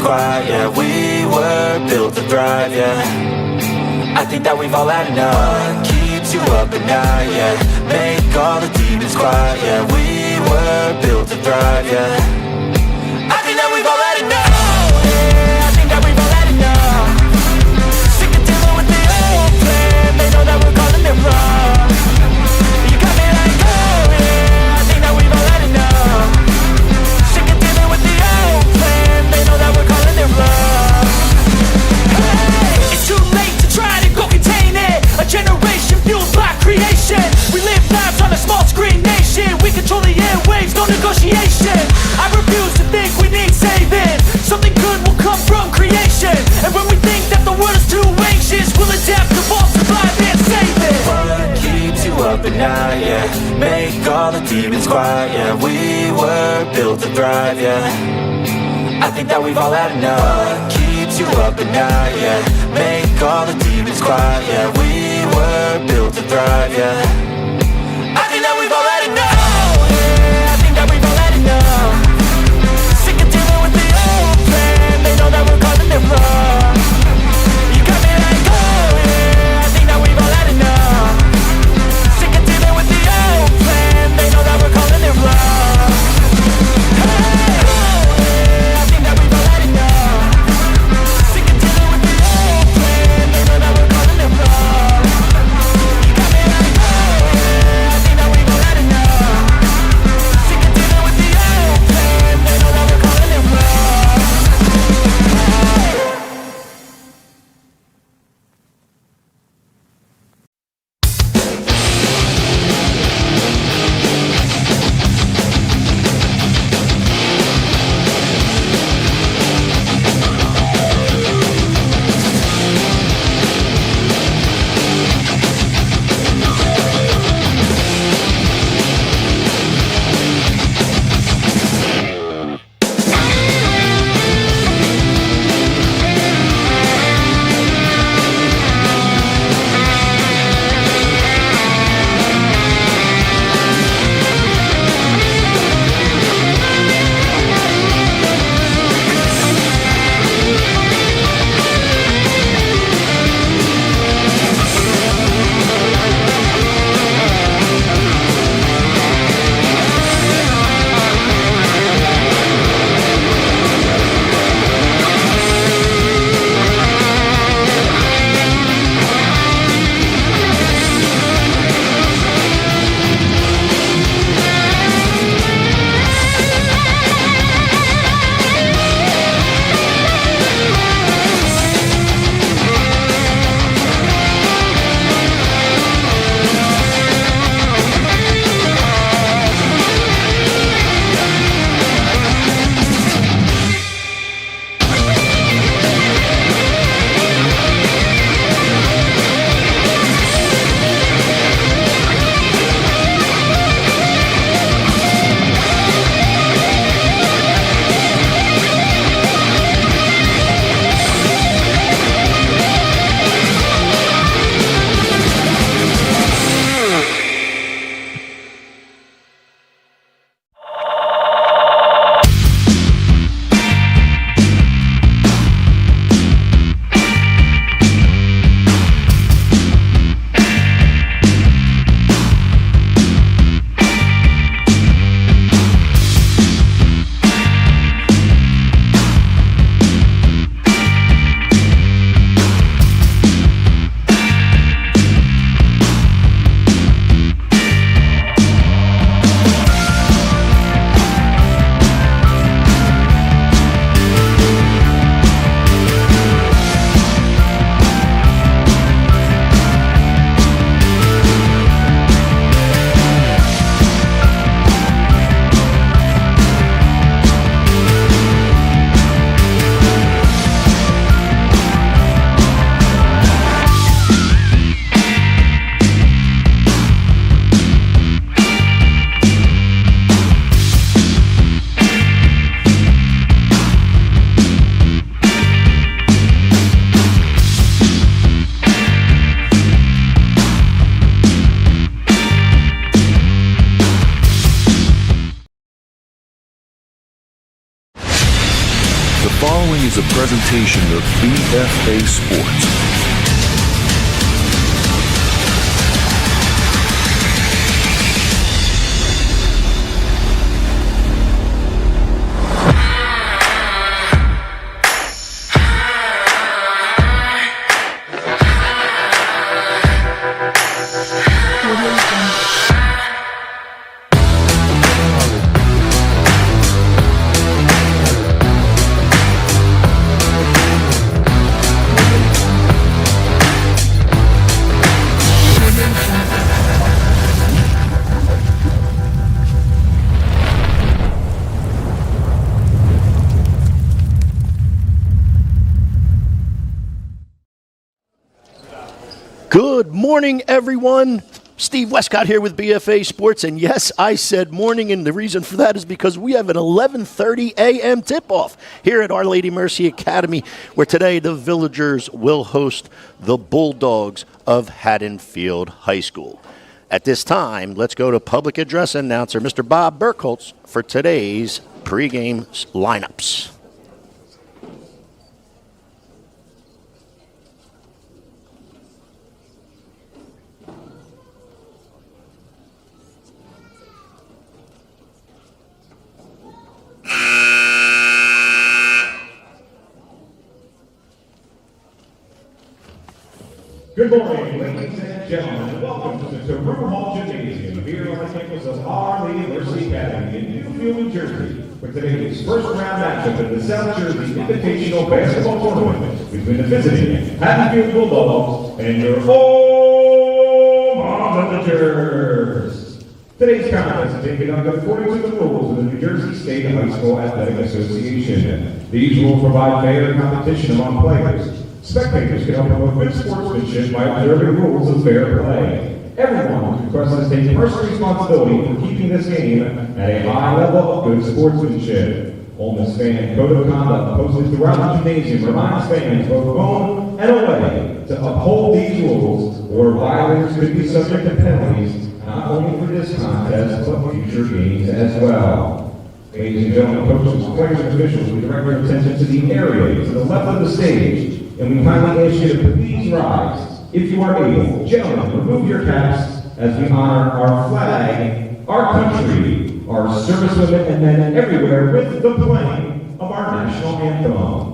quiet, yeah. We were built to thrive, yeah. I think that we've all had enough. What keeps you up at night, yeah. Make all the demons quiet, yeah. We were built to thrive, yeah. I think that we've all had enough. Yeah, I think that we've all had enough. Sick of dealing with the old plan. They know that we're calling it wrong. You got me like, oh yeah, I think that we've all had enough. Sick of dealing with the old plan. They know that we're calling it wrong. Hey, it's too late to try to go contain it. A generation fueled by creation. We live lives on a small screen nation. We control the airwaves, no negotiation. I refuse to think we need saving. Something good will come from creation. And when we think that the world is too anxious, we'll adapt, evolve, survive and save it. What keeps you up at night, yeah. Make all the demons quiet, yeah. We were built to thrive, yeah. I think that we've all had enough. What keeps you up at night, yeah. Make all the demons quiet, yeah. We were built to thrive, yeah. I think that we've all had enough. Yeah, I think that we've all had enough. Sick of dealing with the old plan. They know that we're calling it wrong. You got me like, oh yeah, I think that we've all had enough. Sick of dealing with the old plan. They know that we're calling it wrong. Hey, oh yeah, I think that we've all had enough. Sick of dealing with the old plan. They know that we're calling it wrong. presentation of BFA Sports. Good morning, everyone. Steve Westcott here with BFA Sports, and yes, I said morning, and the reason for that is because we have an 11:30 a.m. tip-off here at Our Lady Mercy Academy, where today the Villagers will host the Bulldogs of Haddonfield High School. At this time, let's go to public address announcer Mr. Bob Burkholz for today's pregame lineups. Good morning, ladies and gentlemen. Welcome to the River Hall Gymnasium here on the campus of Our Lady Mercy Academy in Newfield, New Jersey, for today's first round matchup in the South Jersey Invitational Basketball Tournament between the visiting Haddonfield Bulldogs and your OLMA Villagers. Today's contest is being conducted according to the rules of the New Jersey State High School Athletic Association. These rules provide fair competition among players. Spectators can help promote good sportsmanship by observing rules of fair play. Everyone who's requested to take personal responsibility for keeping this game at a high level of good sportsmanship. OLMA's fan code of conduct posted throughout the gymnasium reminds fans both home and away to uphold these rules, or violators could be subject to penalties not only for this contest but future games as well. Ladies and gentlemen, coaches, players, and officials, we direct your attention to the area to the left of the stage, and we kindly ask you to please rise, if you are able. Gentlemen, remove your caps as we honor our flag, our country, our servicewomen and men everywhere with the playing of our national anthem.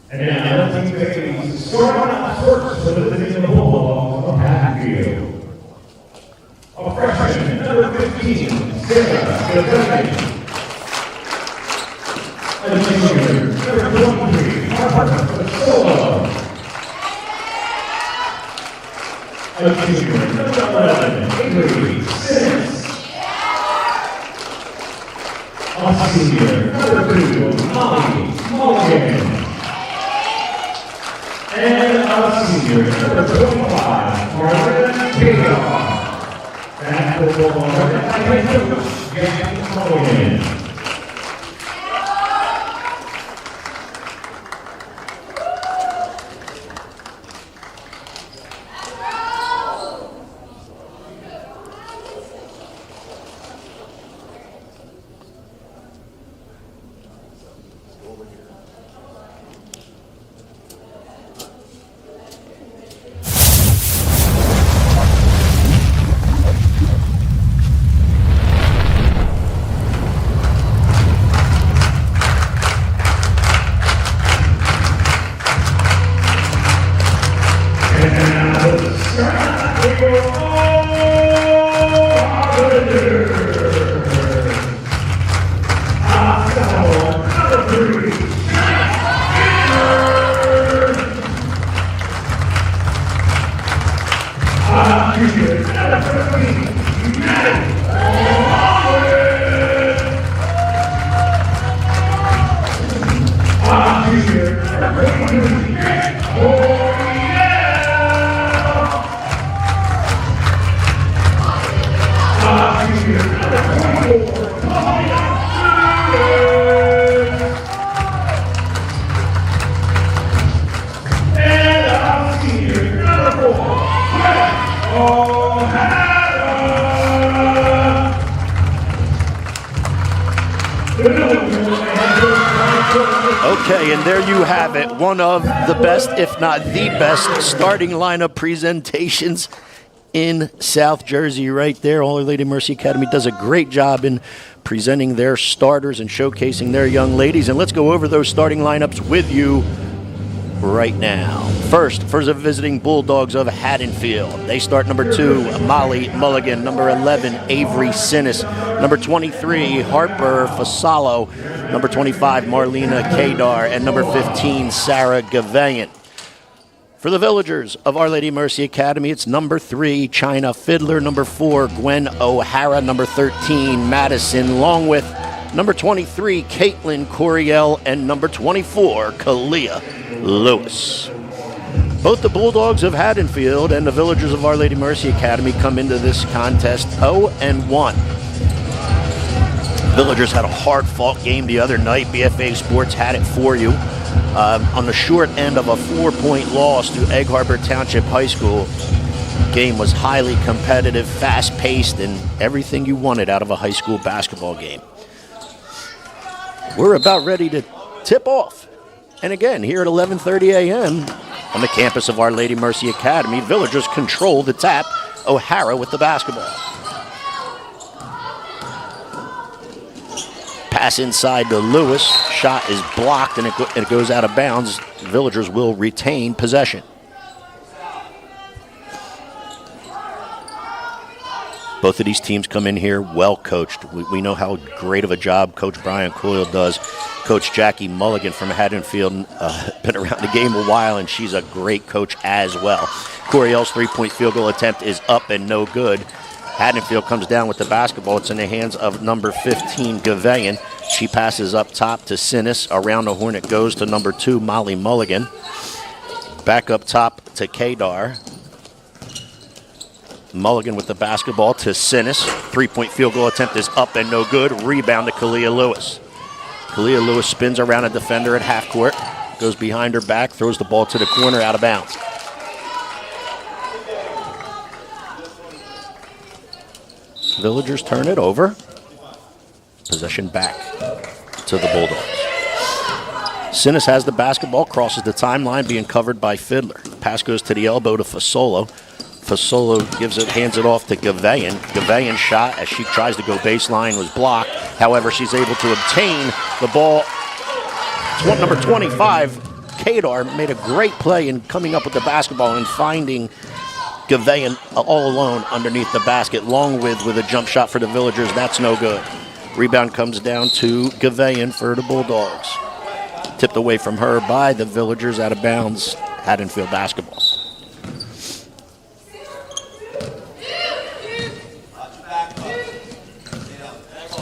And now, let's ladies, starting out first for the visiting Bulldogs of Haddonfield. A freshman, number 15, Sarah Gilbert. A junior, number 23, Harper Solo. A junior, number 11, Avery Simmons. A senior, number 2, Molly Mulligan. And a senior, number 25, Margaret Taylor. And football head coach, James Mulligan. Okay, and there you have it. One of the best, if not the best, starting lineup presentations in South Jersey right there. Our Lady Mercy Academy does a great job in presenting their starters and showcasing their young ladies. And let's go over those starting lineups with you right now. First, for the visiting Bulldogs of Haddonfield. They start number 2, Molly Mulligan. Number 11, Avery Sinnis. Number 23, Harper Fasalo. Number 25, Marlena Kadar. And number 15, Sarah Gavayan. For the Villagers of Our Lady Mercy Academy, it's number 3, China Fiddler. Number 4, Gwen O'Hara. Number 13, Madison Longwith. Number 23, Caitlin Coriel. And number 24, Kalia Lewis. Both the Bulldogs of Haddonfield and the Villagers of Our Lady Mercy Academy come into this contest 0-1. Villagers had a hard-fought game the other night. BFA Sports had it for you. On the short end of a 4-point loss to Egg Harbor Township High School. Game was highly competitive, fast-paced, and everything you wanted out of a high school basketball game. We're about ready to tip off. And again, here at 11:30 a.m. on the campus of Our Lady Mercy Academy, Villagers control the tap. O'Hara with the basketball. Pass inside to Lewis. Shot is blocked and it goes out of bounds. Villagers will retain possession. Both of these teams come in here well coached. We know how great of a job Coach Brian Coyle does. Coach Jackie Mulligan from Haddonfield, been around the game a while, and she's a great coach as well. Coriel's three-point field goal attempt is up and no good. Haddonfield comes down with the basketball. It's in the hands of number 15, Gavayan. She passes up top to Sinnis. Around the horn it goes to number 2, Molly Mulligan. Back up top to Kadar. Mulligan with the basketball to Sinnis. Three-point field goal attempt is up and no good. Rebound to Kalia Lewis. Kalia Lewis spins around a defender at half court. Goes behind her back, throws the ball to the corner, out of bounds. Villagers turn it over. Possession back to the Bulldogs. Sinnis has the basketball, crosses the timeline, being covered by Fiddler. Pass goes to the elbow to Fasolo. Fasolo hands it off to Gavayan. Gavayan's shot, as she tries to go baseline, was blocked. However, she's able to obtain the ball. Number 25, Kadar, made a great play in coming up with the basketball and finding Gavayan all alone underneath the basket. Longwith with a jump shot for the Villagers. That's no good. Rebound comes down to Gavayan for the Bulldogs. Tipped away from her by the Villagers, out of bounds. Haddonfield basketball.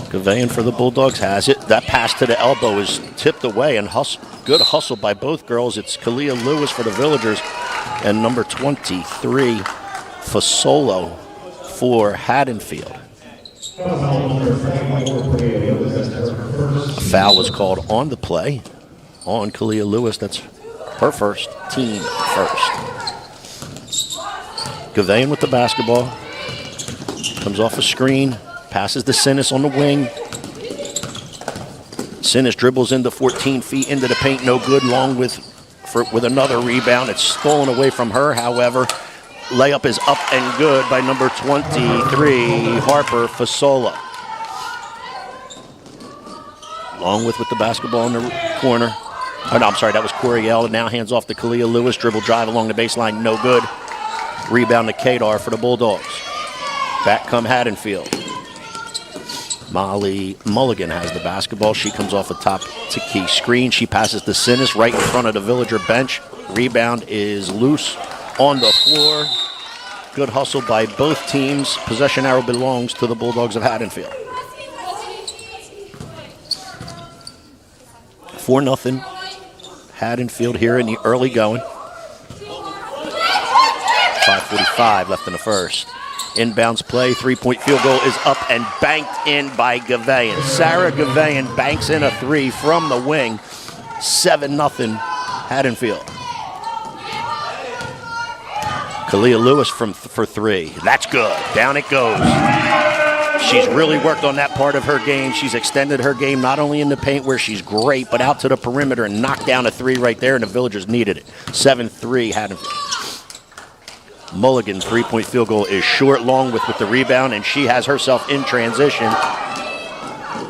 Gavayan for the Bulldogs has it. That pass to the elbow is tipped away, and good hustle by both girls. It's Kalia Lewis for the Villagers and number 23, Fasolo for Haddonfield. A foul was called on the play on Kalia Lewis. That's her first, team first. Gavayan with the basketball. Comes off a screen. Passes to Sinnis on the wing. Sinnis dribbles into 14 feet into the paint. No good. Long with another rebound. It's stolen away from her, however. Layup is up and good by number 23, Harper Fasola. Longwith with the basketball in the corner. Oh, no, I'm sorry, that was Coriel. Now hands off to Kalia Lewis. Dribble drive along the baseline, no good. Rebound to Kadar for the Bulldogs. Back come Haddonfield. Molly Mulligan has the basketball. She comes off a top to key screen. She passes to Sinnis right in front of the Villager bench. Rebound is loose on the floor. Good hustle by both teams. Possession arrow belongs to the Bulldogs of Haddonfield. 4-0. Haddonfield here in the early going. 5:45 left in the first. Inbounds play, three-point field goal is up and banked in by Gavayan. Sarah Gavayan banks in a three from the wing. 7-0 Haddonfield. Kalia Lewis for three. That's good. Down it goes. She's really worked on that part of her game. She's extended her game not only in the paint where she's great, but out to the perimeter and knocked down a three right there, and the Villagers needed it. 7-3 Haddonfield. Mulligan three-point field goal is short, long with the rebound, and she has herself in transition.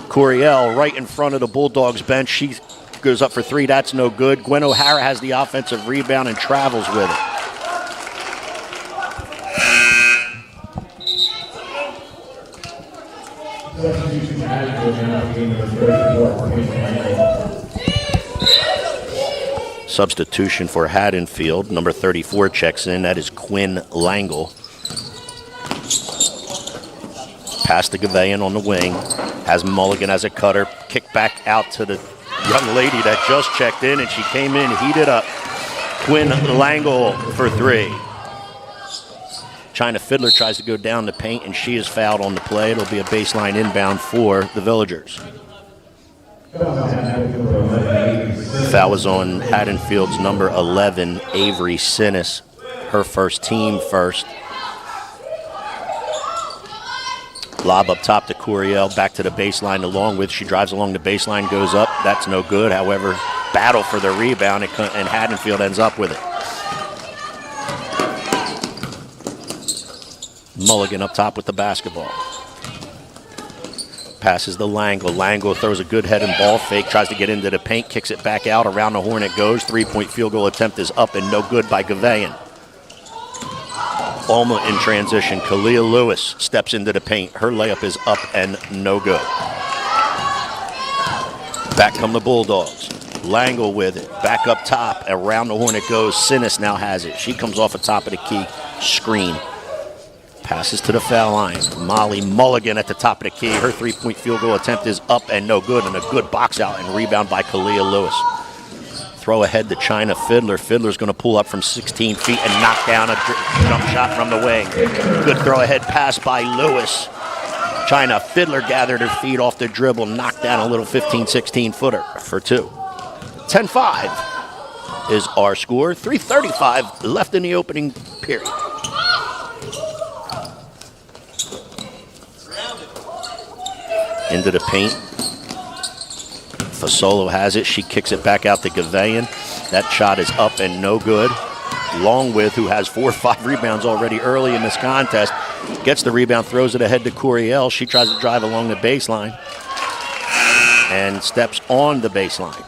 Coriel right in front of the Bulldogs bench. She goes up for three. That's no good. Gwen O'Hara has the offensive rebound and travels with it. Substitution for Haddonfield. Number 34 checks in. That is Quinn Langle. Pass to Gavayan on the wing. Has Mulligan as a cutter. Kick back out to the young lady that just checked in, and she came in heated up. Quinn Langle for three. China Fiddler tries to go down the paint, and she is fouled on the play. It'll be a baseline inbound for the Villagers. Foul was on Haddonfield's number 11, Avery Sinnis. Her first, team first. Lob up top to Coriel, back to the baseline along with. She drives along the baseline, goes up. That's no good. However, battle for the rebound, and Haddonfield ends up with it. Mulligan up top with the basketball. Passes to Langle. Langle throws a good head and ball fake, tries to get into the paint, kicks it back out. Around the horn it goes. Three-point field goal attempt is up and no good by Gavayan. OLMA in transition. Kalia Lewis steps into the paint. Her layup is up and no good. Back come the Bulldogs. Langle with it. Back up top. Around the horn it goes. Sinnis now has it. She comes off the top of the key. Screen. Passes to the foul line. Molly Mulligan at the top of the key. Her three-point field goal attempt is up and no good, and a good box out and rebound by Kalia Lewis. Throw ahead to China Fiddler. Fiddler's going to pull up from 16 feet and knock down a jump shot from the wing. Good throw ahead pass by Lewis. China Fiddler gathered her feet off the dribble, knocked down a little 15-16 footer for two. 10-5 is our score. 3:35 left in the opening period. Into the paint. Fasolo has it. She kicks it back out to Gavayan. That shot is up and no good. Longwith, who has 4 or 5 rebounds already early in this contest, gets the rebound, throws it ahead to Coriel. She tries to drive along the baseline and steps on the baseline.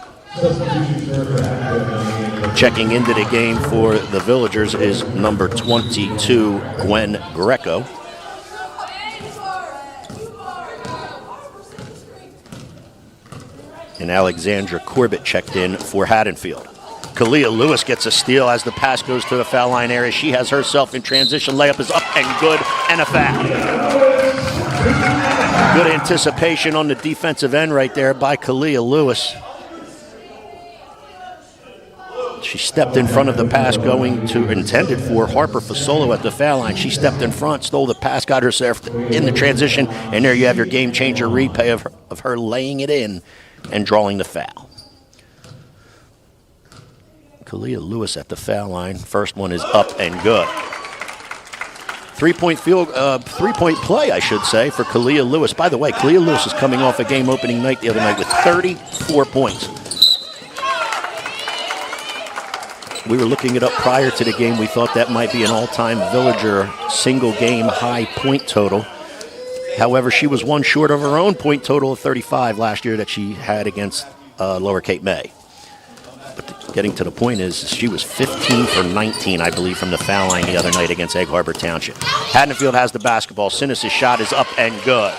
Checking into the game for the Villagers is number 22, Gwen Greco. And Alexandra Corbett checked in for Haddonfield. Kalia Lewis gets a steal as the pass goes to the foul line area. She has herself in transition. Layup is up and good, and a foul. Good anticipation on the defensive end right there by Kalia Lewis. She stepped in front of the pass intended for Harper Fasolo at the foul line. She stepped in front, stole the pass, got herself in the transition, and there you have your game changer replay of her laying it in and drawing the foul. Kalia Lewis at the foul line. First one is up and good. Three-point play, I should say, for Kalia Lewis. By the way, Kalia Lewis is coming off a game opening night the other night with 34 points. We were looking it up prior to the game. We thought that might be an all-time Villager single-game high point total. However, she was one short of her own point total of 35 last year that she had against Lower Cape May. But getting to the point is she was 15 for 19, I believe, from the foul line the other night against Egg Harbor Township. Haddonfield has the basketball. Sinnis' shot is up and good.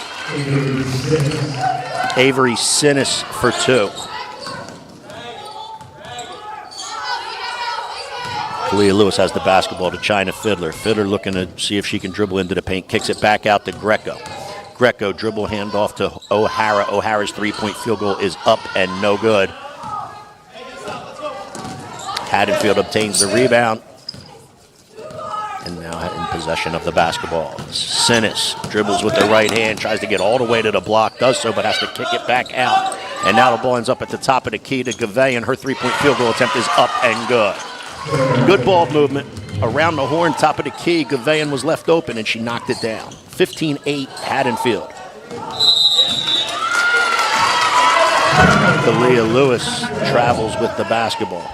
Avery Sinnis for two. Kalia Lewis has the basketball to China Fiddler. Fiddler looking to see if she can dribble into the paint. Kicks it back out to Greco. Greco dribble handoff to O'Hara. O'Hara's three-point field goal is up and no good. Haddonfield obtains the rebound and now in possession of the basketball. Sinnis dribbles with the right hand, tries to get all the way to the block, does so, but has to kick it back out. And now the ball ends up at the top of the key to Gavayan. Her three-point field goal attempt is up and good. Good ball movement. around the horn, top of the key. Gavayan was left open, and she knocked it down. 15-8, Haddonfield. Kalia Lewis travels with the basketball.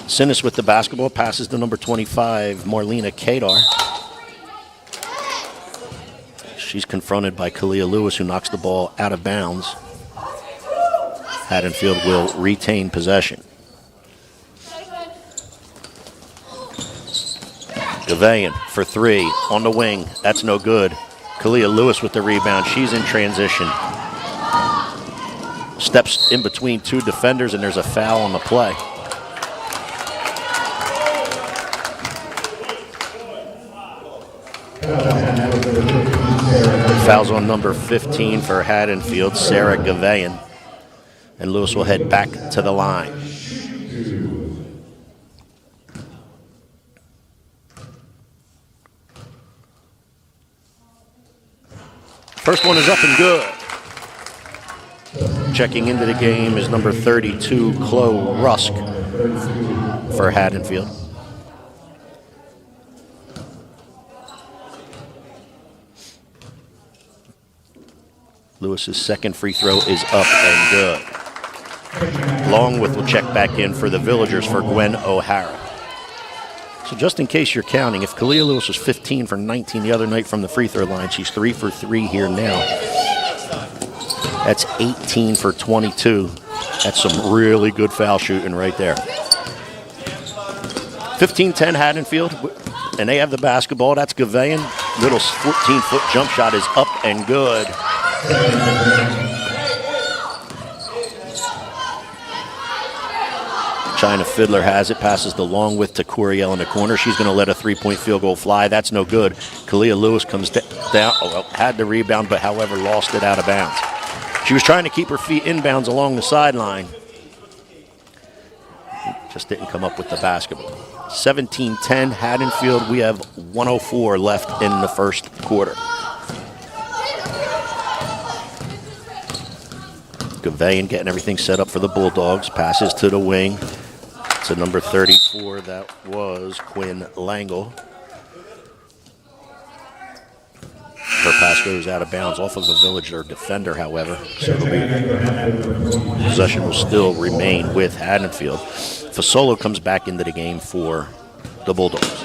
Sinis with the basketball, passes to number 25, Marlena Kadar. She's confronted by Kalia Lewis, who knocks the ball out of bounds. Haddonfield will retain possession. Gavayan for three on the wing. That's no good. Kalia Lewis with the rebound. She's in transition. Steps in between two defenders, and there's a foul on the play. Fouls on number 15 for Haddonfield, Sarah Gavayan. And Lewis will head back to the line. First one is up and good. Checking into the game is number 32, Chloe Rusk for Haddonfield. Lewis's second free throw is up and good. Longworth will check back in for the Villagers for Gwen O'Hara. So just in case you're counting, if Kalia Lewis was 15 for 19 the other night from the free throw line, she's 3 for 3 here now. That's 18 for 22. That's some really good foul shooting right there. 15-10 Haddonfield, and they have the basketball. That's Gavayan. Little 14-foot jump shot is up and good. China Fiddler has it, passes the Longworth to Coriel in the corner. She's going to let a three-point field goal fly. That's no good. Kalia Lewis comes down, had the rebound, but however lost it out of bounds. She was trying to keep her feet inbounds along the sideline. Just didn't come up with the basketball. 17-10 Haddonfield. We have 1:04 left in the first quarter. Gavayan getting everything set up for the Bulldogs. Passes to the wing. To number 34, that was Quinn Langle. Her pass goes out of bounds off of a Villager defender, however. So possession will still remain with Haddonfield. Fasolo comes back into the game for the Bulldogs.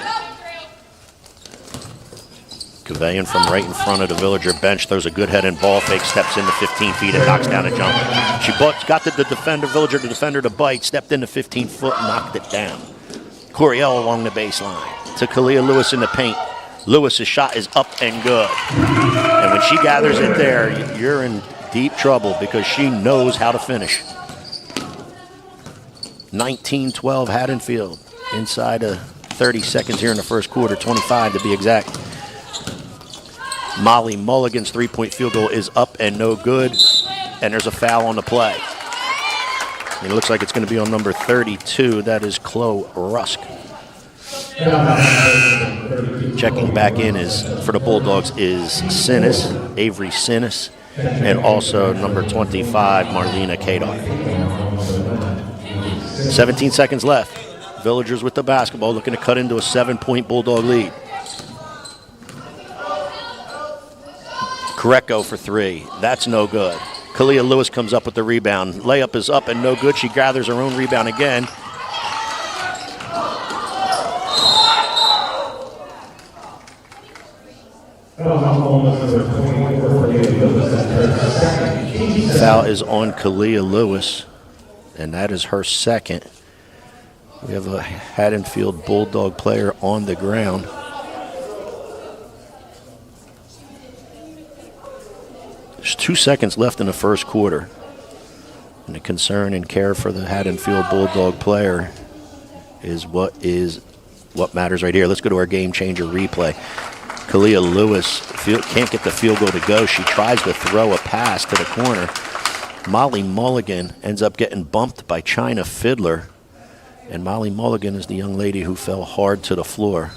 Gavayan from right in front of the Villager bench throws a good head and ball fake, steps into 15 feet and knocks down a jumper. She got the defender, Villager, the defender to bite, stepped into 15 foot and knocked it down. Coriel along the baseline to Kalia Lewis in the paint. Lewis's shot is up and good. And when she gathers it there, you're in deep trouble because she knows how to finish. 19-12 Haddonfield inside of 30 seconds here in the first quarter, 25 to be exact. Molly Mulligan's three-point field goal is up and no good, and there's a foul on the play. It looks like it's going to be on number 32. That is Chloe Rusk. Checking back in is for the Bulldogs is Sinis, Avery Sinis, and also number 25, Marlena Kadar. 17 seconds left. Villagers with the basketball looking to cut into a 7-point Bulldog lead. Greco for three. That's no good. Kalia Lewis comes up with the rebound. Layup is up and no good. She gathers her own rebound again. Foul is on Kalia Lewis, and that is her second. We have a Haddonfield Bulldog player on the ground. There's 2 seconds left in the first quarter. And the concern and care for the Haddonfield Bulldog player is what matters right here. Let's go to our game changer replay. Kalia Lewis can't get the field goal to go. She tries to throw a pass to the corner. Molly Mulligan ends up getting bumped by China Fiddler. And Molly Mulligan is the young lady who fell hard to the floor.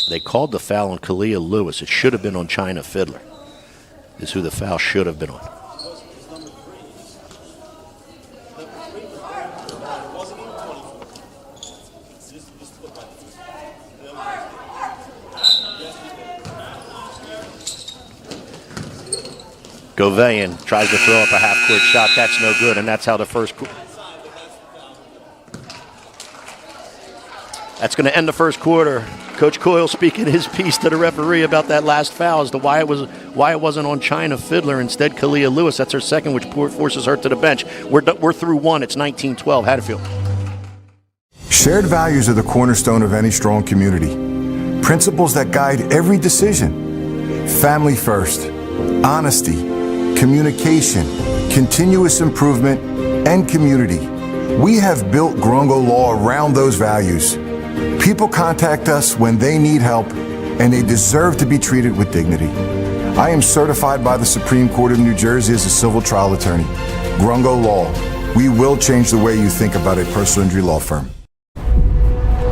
They called the foul on Kalia Lewis. It should have been on China Fiddler. This is who the foul should have been on. Gouveia tries to throw up a half-court shot. That's no good, and that's how the first... That's going to end the first quarter. Coach Coyle speaking his piece to the referee about that last foul as to why it wasn't on China Fiddler, instead Kalia Lewis. That's her second, which forces her to the bench. We're through one. It's 19-12, Haddonfield. Shared values are the cornerstone of any strong community. Principles that guide every decision. Family first, honesty, communication, continuous improvement, and community. We have built Grungo Law around those values. People contact us when they need help, and they deserve to be treated with dignity. I am certified by the Supreme Court of New Jersey as a civil trial attorney. Grungo Law. We will change the way you think about a personal injury law firm.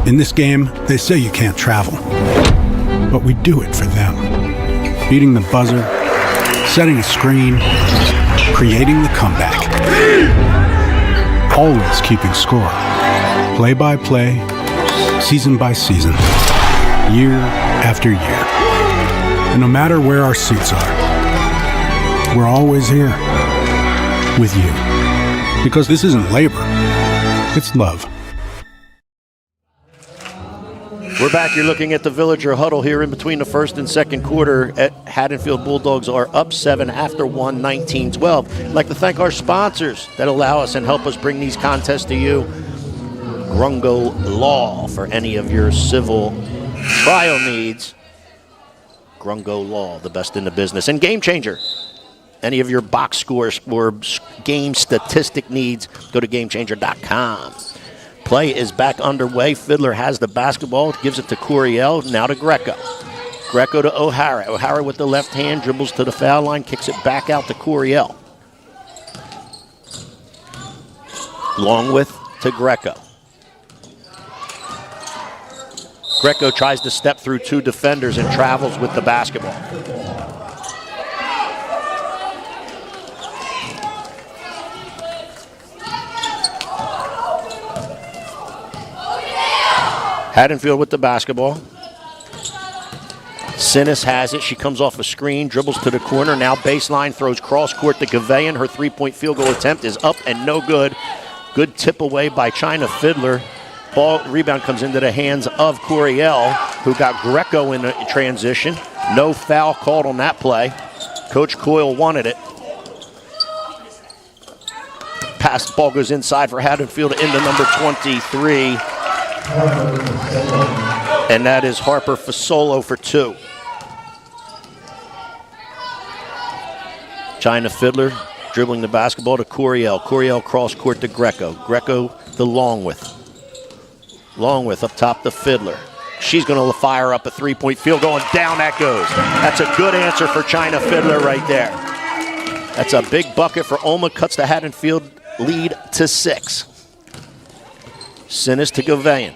In this game, they say you can't travel, but we do it for them. Beating the buzzer, setting a screen, creating the comeback. Always keeping score. Play by play, season by season, year after year. And no matter where our seats are, we're always here with you. Because this isn't labor, it's love. We're back. You're looking at the Villager huddle here in between the first and second quarter. Haddonfield Bulldogs are up 7 after 1, 19-12. I'd like to thank our sponsors that allow us and help us bring these contests to you. Grungo Law for any of your civil trial needs. Grungo Law, the best in the business. And Game Changer. Any of your box scores or game statistic needs, go to GameChanger.com. Play is back underway. Fiddler has the basketball, gives it to Coriel, now to Greco. Greco to O'Hara. O'Hara with the left hand, dribbles to the foul line, kicks it back out to Coriel. Longwith to Greco. Greco tries to step through two defenders and travels with the basketball. Haddonfield with the basketball. Sinis has it. She comes off a screen, dribbles to the corner. Now baseline, throws cross court to Gouveia. Her three-point field goal attempt is up and no good. Good tip away by China Fiddler. Rebound comes into the hands of Coriel, who got Greco in a transition. No foul called on that play. Coach Coyle wanted it. Pass, ball goes inside for Haddonfield into number 23. And that is Harper Fasolo for 2. China Fiddler dribbling the basketball to Coriel. Coriel cross court to Greco. Greco to Longwith. Longwith up top to Fiddler. She's going to fire up a three-point field goal, and down that goes. That's a good answer for China Fiddler right there. That's a big bucket for OLMA. Cuts the Haddonfield lead to 6. Sinis to Gouveia.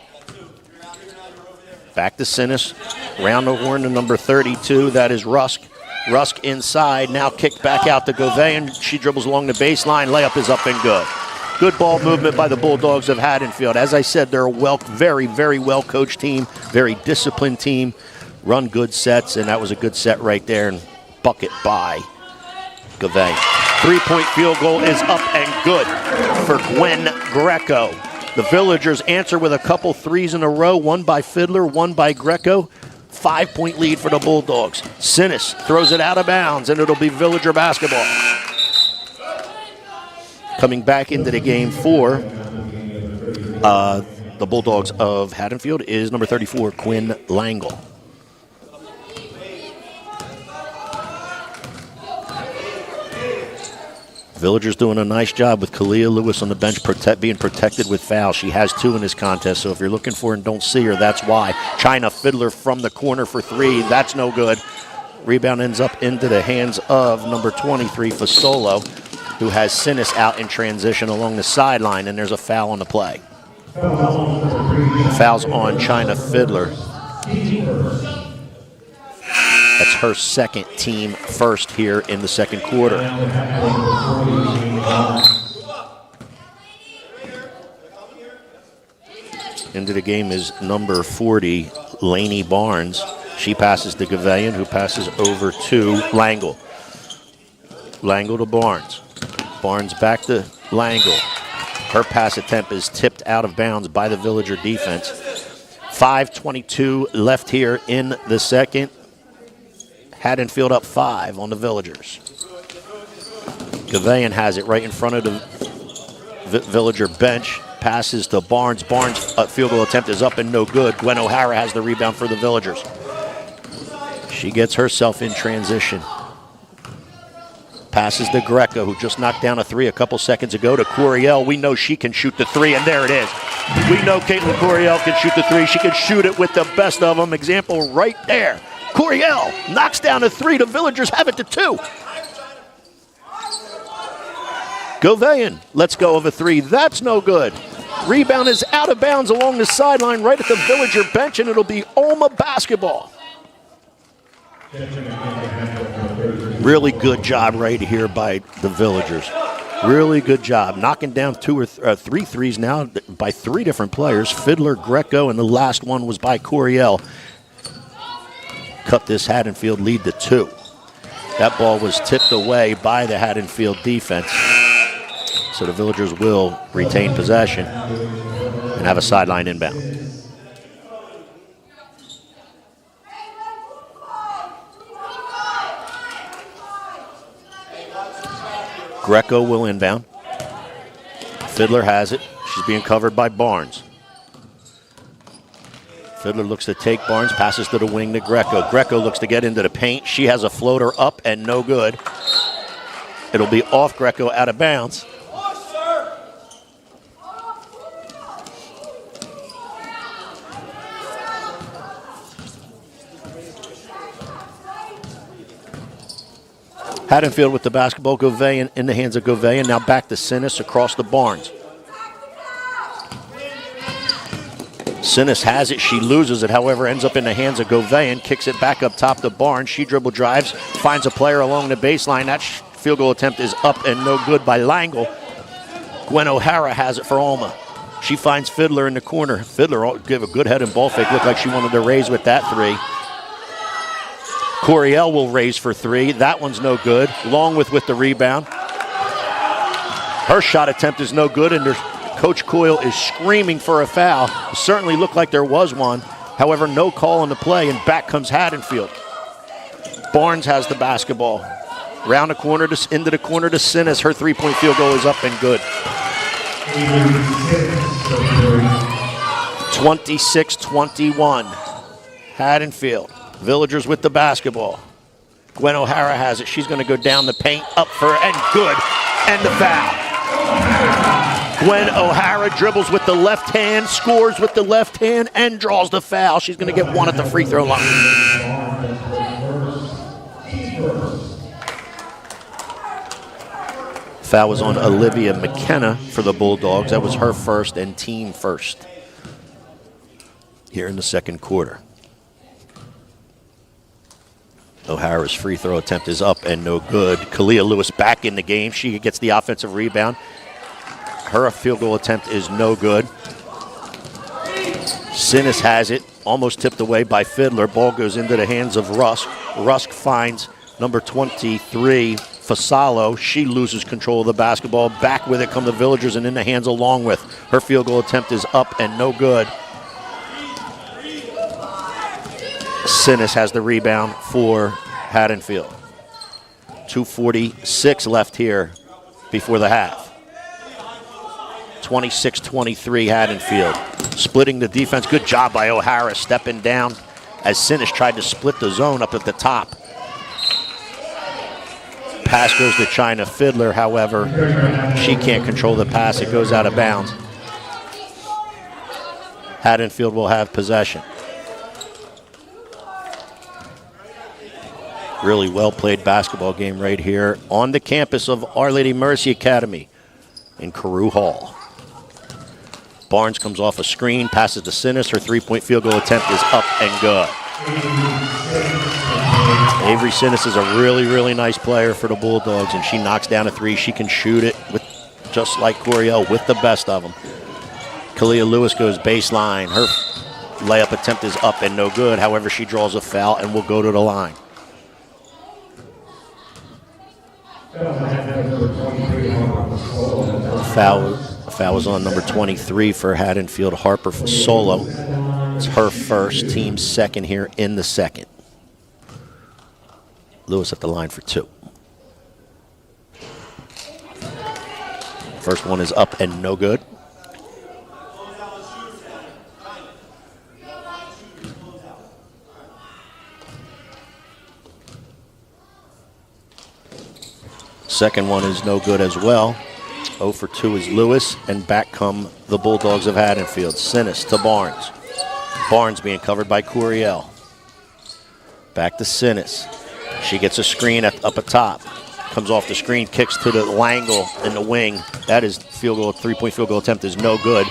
Back to Sinis. Round the horn to number 32. That is Rusk. Rusk inside. Now kicked back out to Gouveia. She dribbles along the baseline. Layup is up and good. Good ball movement by the Bulldogs of Haddonfield. As I said, they're a very, very well-coached team. Very disciplined team. Run good sets, and that was a good set right there. And bucket by Gouveia. Three-point field goal is up and good for Gwen Greco. The Villagers answer with a couple threes in a row, one by Fiddler, one by Greco. 5-point lead for the Bulldogs. Sinis throws it out of bounds, and it'll be Villager basketball. Coming back into the game for the Bulldogs of Haddonfield is number 34, Quinn Langle. Villagers doing a nice job with Kalia Lewis on the bench being protected with fouls. She has 2 in this contest, so if you're looking for her and don't see her, that's why. China Fiddler from the corner for 3. That's no good. Rebound ends up into the hands of number 23, Fasolo. who has Sinis out in transition along the sideline, and there's a foul on the play. Foul's on China Fiddler. That's her second, team first here in the second quarter. Into the game is number 40, Lainey Barnes. She passes to Gavayan, who passes over to Langle. Langle to Barnes. Barnes back to Langle. Her pass attempt is tipped out of bounds by the Villager defense. 5:22 left here in the second. Haddonfield up 5 on the Villagers. Gavayan has it right in front of the Villager bench. Passes to Barnes. Barnes' field goal attempt is up and no good. Gwen O'Hara has the rebound for the Villagers. She gets herself in transition. Passes to Greco, who just knocked down a 3 a couple seconds ago, to Coriel. We know she can shoot the 3, and there it is. We know Caitlin Coriel can shoot the 3. She can shoot it with the best of them. Example right there. Coriel knocks down a 3. The Villagers have it to 2. Gavayan lets go of a 3. That's no good. Rebound is out of bounds along the sideline right at the Villager bench, and it'll be OLMA basketball. Really good job right here by the Villagers. Really good job. Knocking down 2 or 3 threes now by 3 different players. Fiddler, Greco, and the last one was by Coriel. Cut this Haddonfield lead to 2. That ball was tipped away by the Haddonfield defense. So the Villagers will retain possession and have a sideline inbound. Greco will inbound. Fiddler has it. She's being covered by Barnes. Fiddler looks to take Barnes, passes to the wing to Greco. Greco looks to get into the paint. She has a floater up and no good. It'll be off Greco, out of bounds. Haddonfield with the basketball. Gavayan in the hands of Gavayan. Now back to Sinis across the Barnes. Sinis has it. She loses it, however, ends up in the hands of Gavayan. Kicks it back up top to Barnes. She dribble drives, finds a player along the baseline. That field goal attempt is up and no good by Langle. Gwen O'Hara has it for OLMA. She finds Fiddler in the corner. Fiddler give a good head and ball fake. Looked like she wanted to raise with that 3. Coriel will raise for 3. That one's no good. Longwith with the rebound. Her shot attempt is no good, and Coach Coyle is screaming for a foul. It certainly looked like there was one. However, no call on the play, and back comes Haddonfield. Barnes has the basketball. Round the corner into the corner to Sinis. Her 3-point field goal is up and good. 26-21. Haddonfield. Villagers with the basketball. Gwen O'Hara has it. She's going to go down the paint, up for and good, and the foul. Gwen O'Hara dribbles with the left hand, scores with the left hand, and draws the foul. She's going to get 1 at the free throw line. Foul was on Olivia McKenna for the Bulldogs. That was her first and team first here in the second quarter. O'Hara's free throw attempt is up and no good. Kalia Lewis back in the game. She gets the offensive rebound. Her field goal attempt is no good. Sinis has it, almost tipped away by Fiddler. Ball goes into the hands of Rusk. Rusk finds number 23, Fasalo. She loses control of the basketball. Back with it come the Villagers, and in the hands of Longwith. Her field goal attempt is up and no good. Sinis has the rebound for Haddonfield. 2:46 left here before the half. 26-23 Haddonfield. Splitting the defense. Good job by O'Hara stepping down as Sinis tried to split the zone up at the top. Pass goes to China Fiddler, however, she can't control the pass. It goes out of bounds. Haddonfield will have possession. Really well-played basketball game right here on the campus of Our Lady Mercy Academy in Carew Hall. Barnes comes off a screen, passes to Sinis. Her three-point field goal attempt is up and good. Avery Sinis is a really, really nice player for the Bulldogs, and she knocks down a three. She can shoot it with, just like Coriel, with the best of them. Kalia Lewis goes baseline. Her layup attempt is up and no good. However, she draws a foul and will go to the line. Foul was on number 23 for Haddonfield, Harper for solo. It's her first, team's second here in the second. Lewis at the line for two. First one is up and no good. Second one is no good as well. 0 for 2 is Lewis, and back come the Bulldogs of Haddonfield. Sinis to Barnes. Barnes being covered by Coriel. Back to Sinis. She gets a screen up atop. Comes off the screen, kicks to the Langle in the wing. That is field goal, three-point field goal attempt is no good.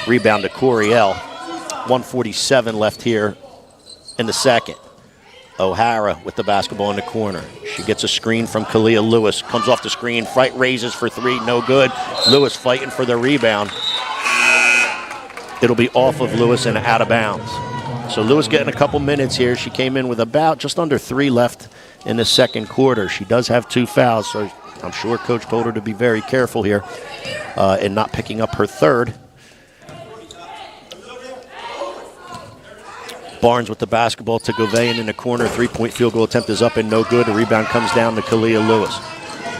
Rebound to Coriel. 1:47 left here in the second. O'Hara with the basketball in the corner. She gets a screen from Kalia Lewis. Comes off the screen, fight raises for three, no good. Lewis fighting for the rebound. It'll be off of Lewis and out of bounds. So Lewis getting a couple minutes here. She came in with about just under 3 left in the second quarter. She does have 2 fouls, so I'm sure Coach told her to be very careful here in not picking up her third. Barnes with the basketball to Gouveia in the corner. Three-point field goal attempt is up and no good. The rebound comes down to Kalia Lewis.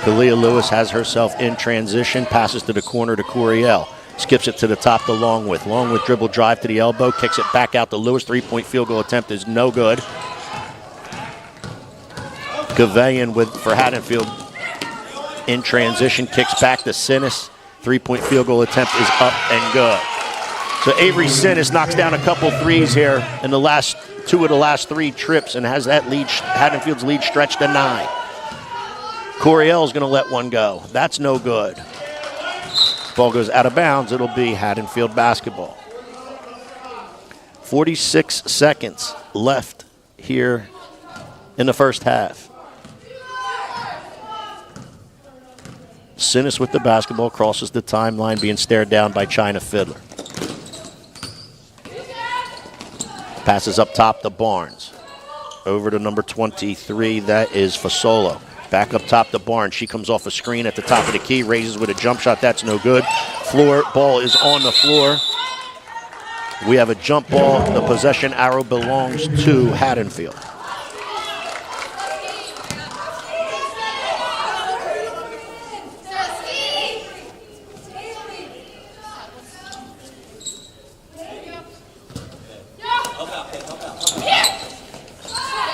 Kalia Lewis has herself in transition, passes to the corner to Coriel. Skips it to the top to Longwith. Longwith dribble drive to the elbow, kicks it back out to Lewis. Three-point field goal attempt is no good. Gouveia for Haddonfield in transition, kicks back to Sinis. Three-point field goal attempt is up and good. So Avery Sinis knocks down a couple threes here in the last 2 of the last 3 trips and has that lead, Haddonfield's lead stretched to 9. Coriel's going to let one go. That's no good. Ball goes out of bounds. It'll be Haddonfield basketball. 46 seconds left here in the first half. Sinis with the basketball crosses the timeline, being stared down by China Fiddler. Passes up top to Barnes. Over to number 23, that is Fasolo. Back up top to Barnes. She comes off a screen at the top of the key, raises with a jump shot. That's no good. Ball is on the floor. We have a jump ball. The possession arrow belongs to Haddonfield.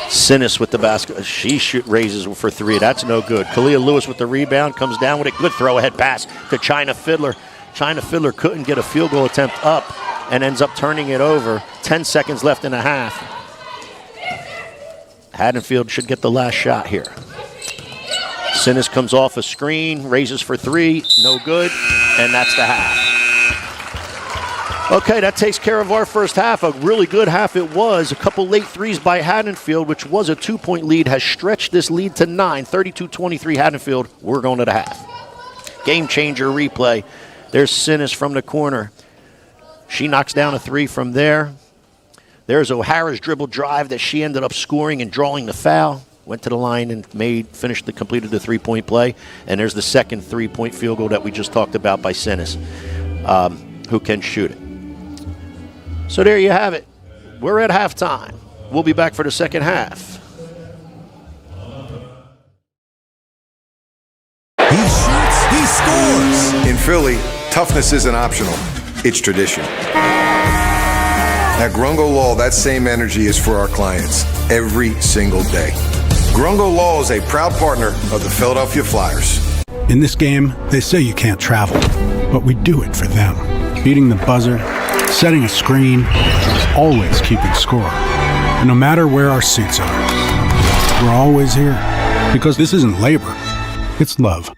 Sinis with the basket. She raises for 3. That's no good. Kalia Lewis with the rebound. Comes down with a good throw-ahead pass to China Fiddler. China Fiddler couldn't get a field goal attempt up and ends up turning it over. 10 seconds left in the half. Haddonfield should get the last shot here. Sinis comes off a screen, raises for 3. No good. And that's the half. Okay, that takes care of our first half. A really good half it was. A couple late threes by Haddonfield, which was a 2-point lead, has stretched this lead to 9. 32-23 Haddonfield. We're going to the half. Game changer replay. There's Sinis from the corner. She knocks down a 3 from there. There's O'Hara's dribble drive that she ended up scoring and drawing the foul. Went to the line and completed the 3-point play. And there's the second 3-point field goal that we just talked about by Sinis, who can shoot it. So there you have it. We're at halftime. We'll be back for the second half. He shoots, he scores. In Philly, toughness isn't optional. It's tradition. At Grungo Law, that same energy is for our clients every single day. Grungo Law is a proud partner of the Philadelphia Flyers. In this game, they say you can't travel, but we do it for them. Beating the buzzer, setting a screen, always keeping score. And no matter where our suits are, We're always here because this isn't labor, it's love.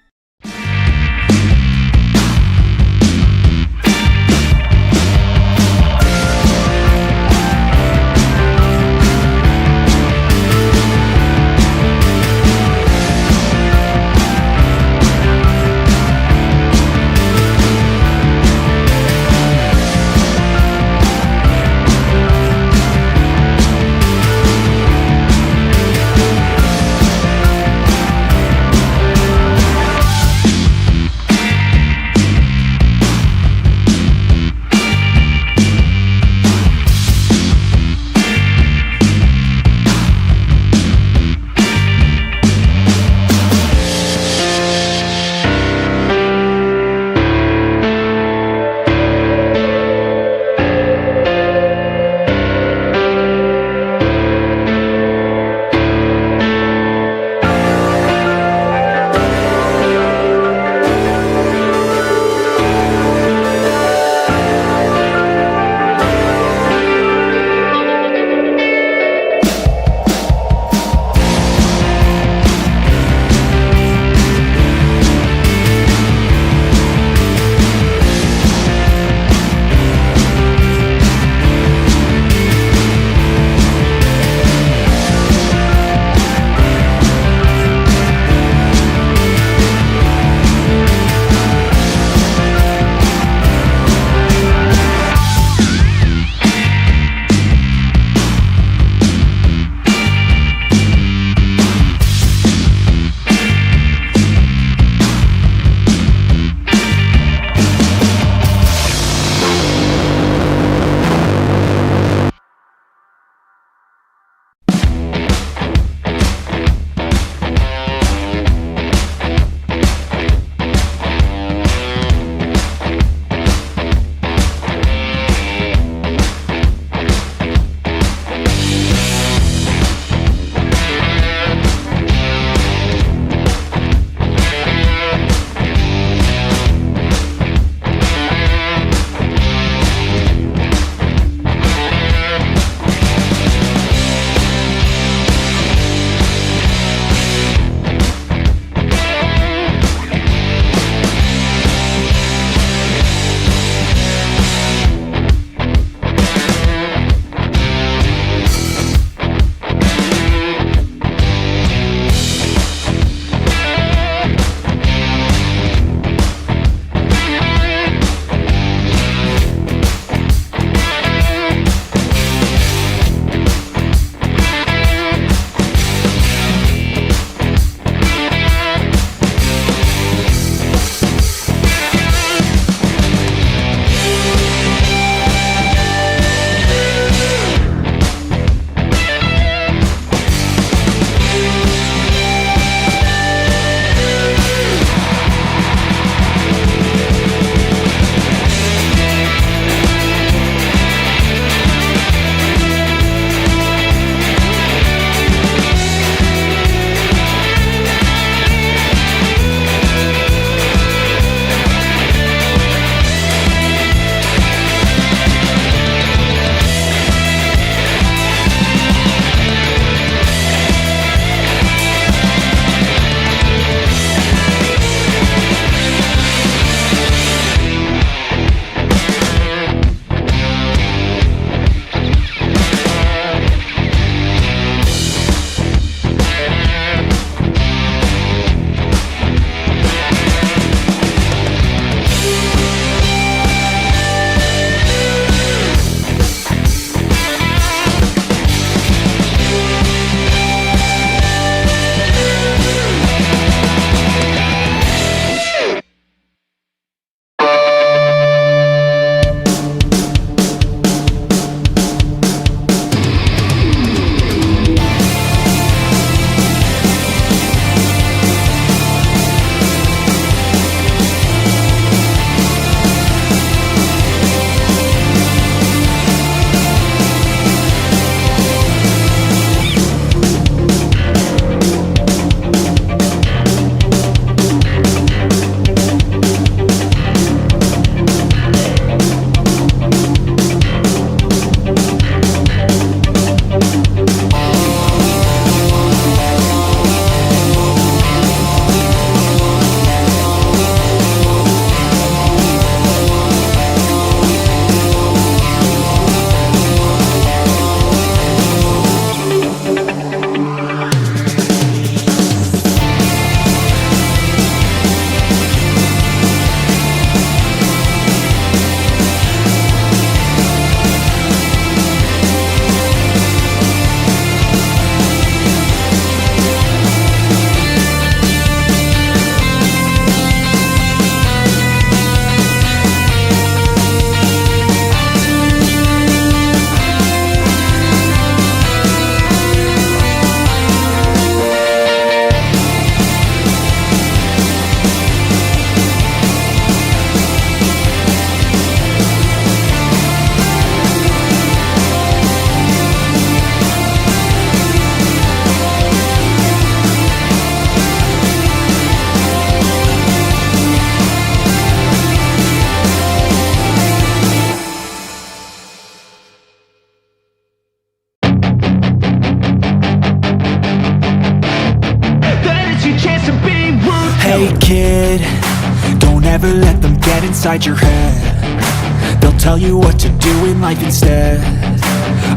never let them get inside your head. They'll tell you what to do in life instead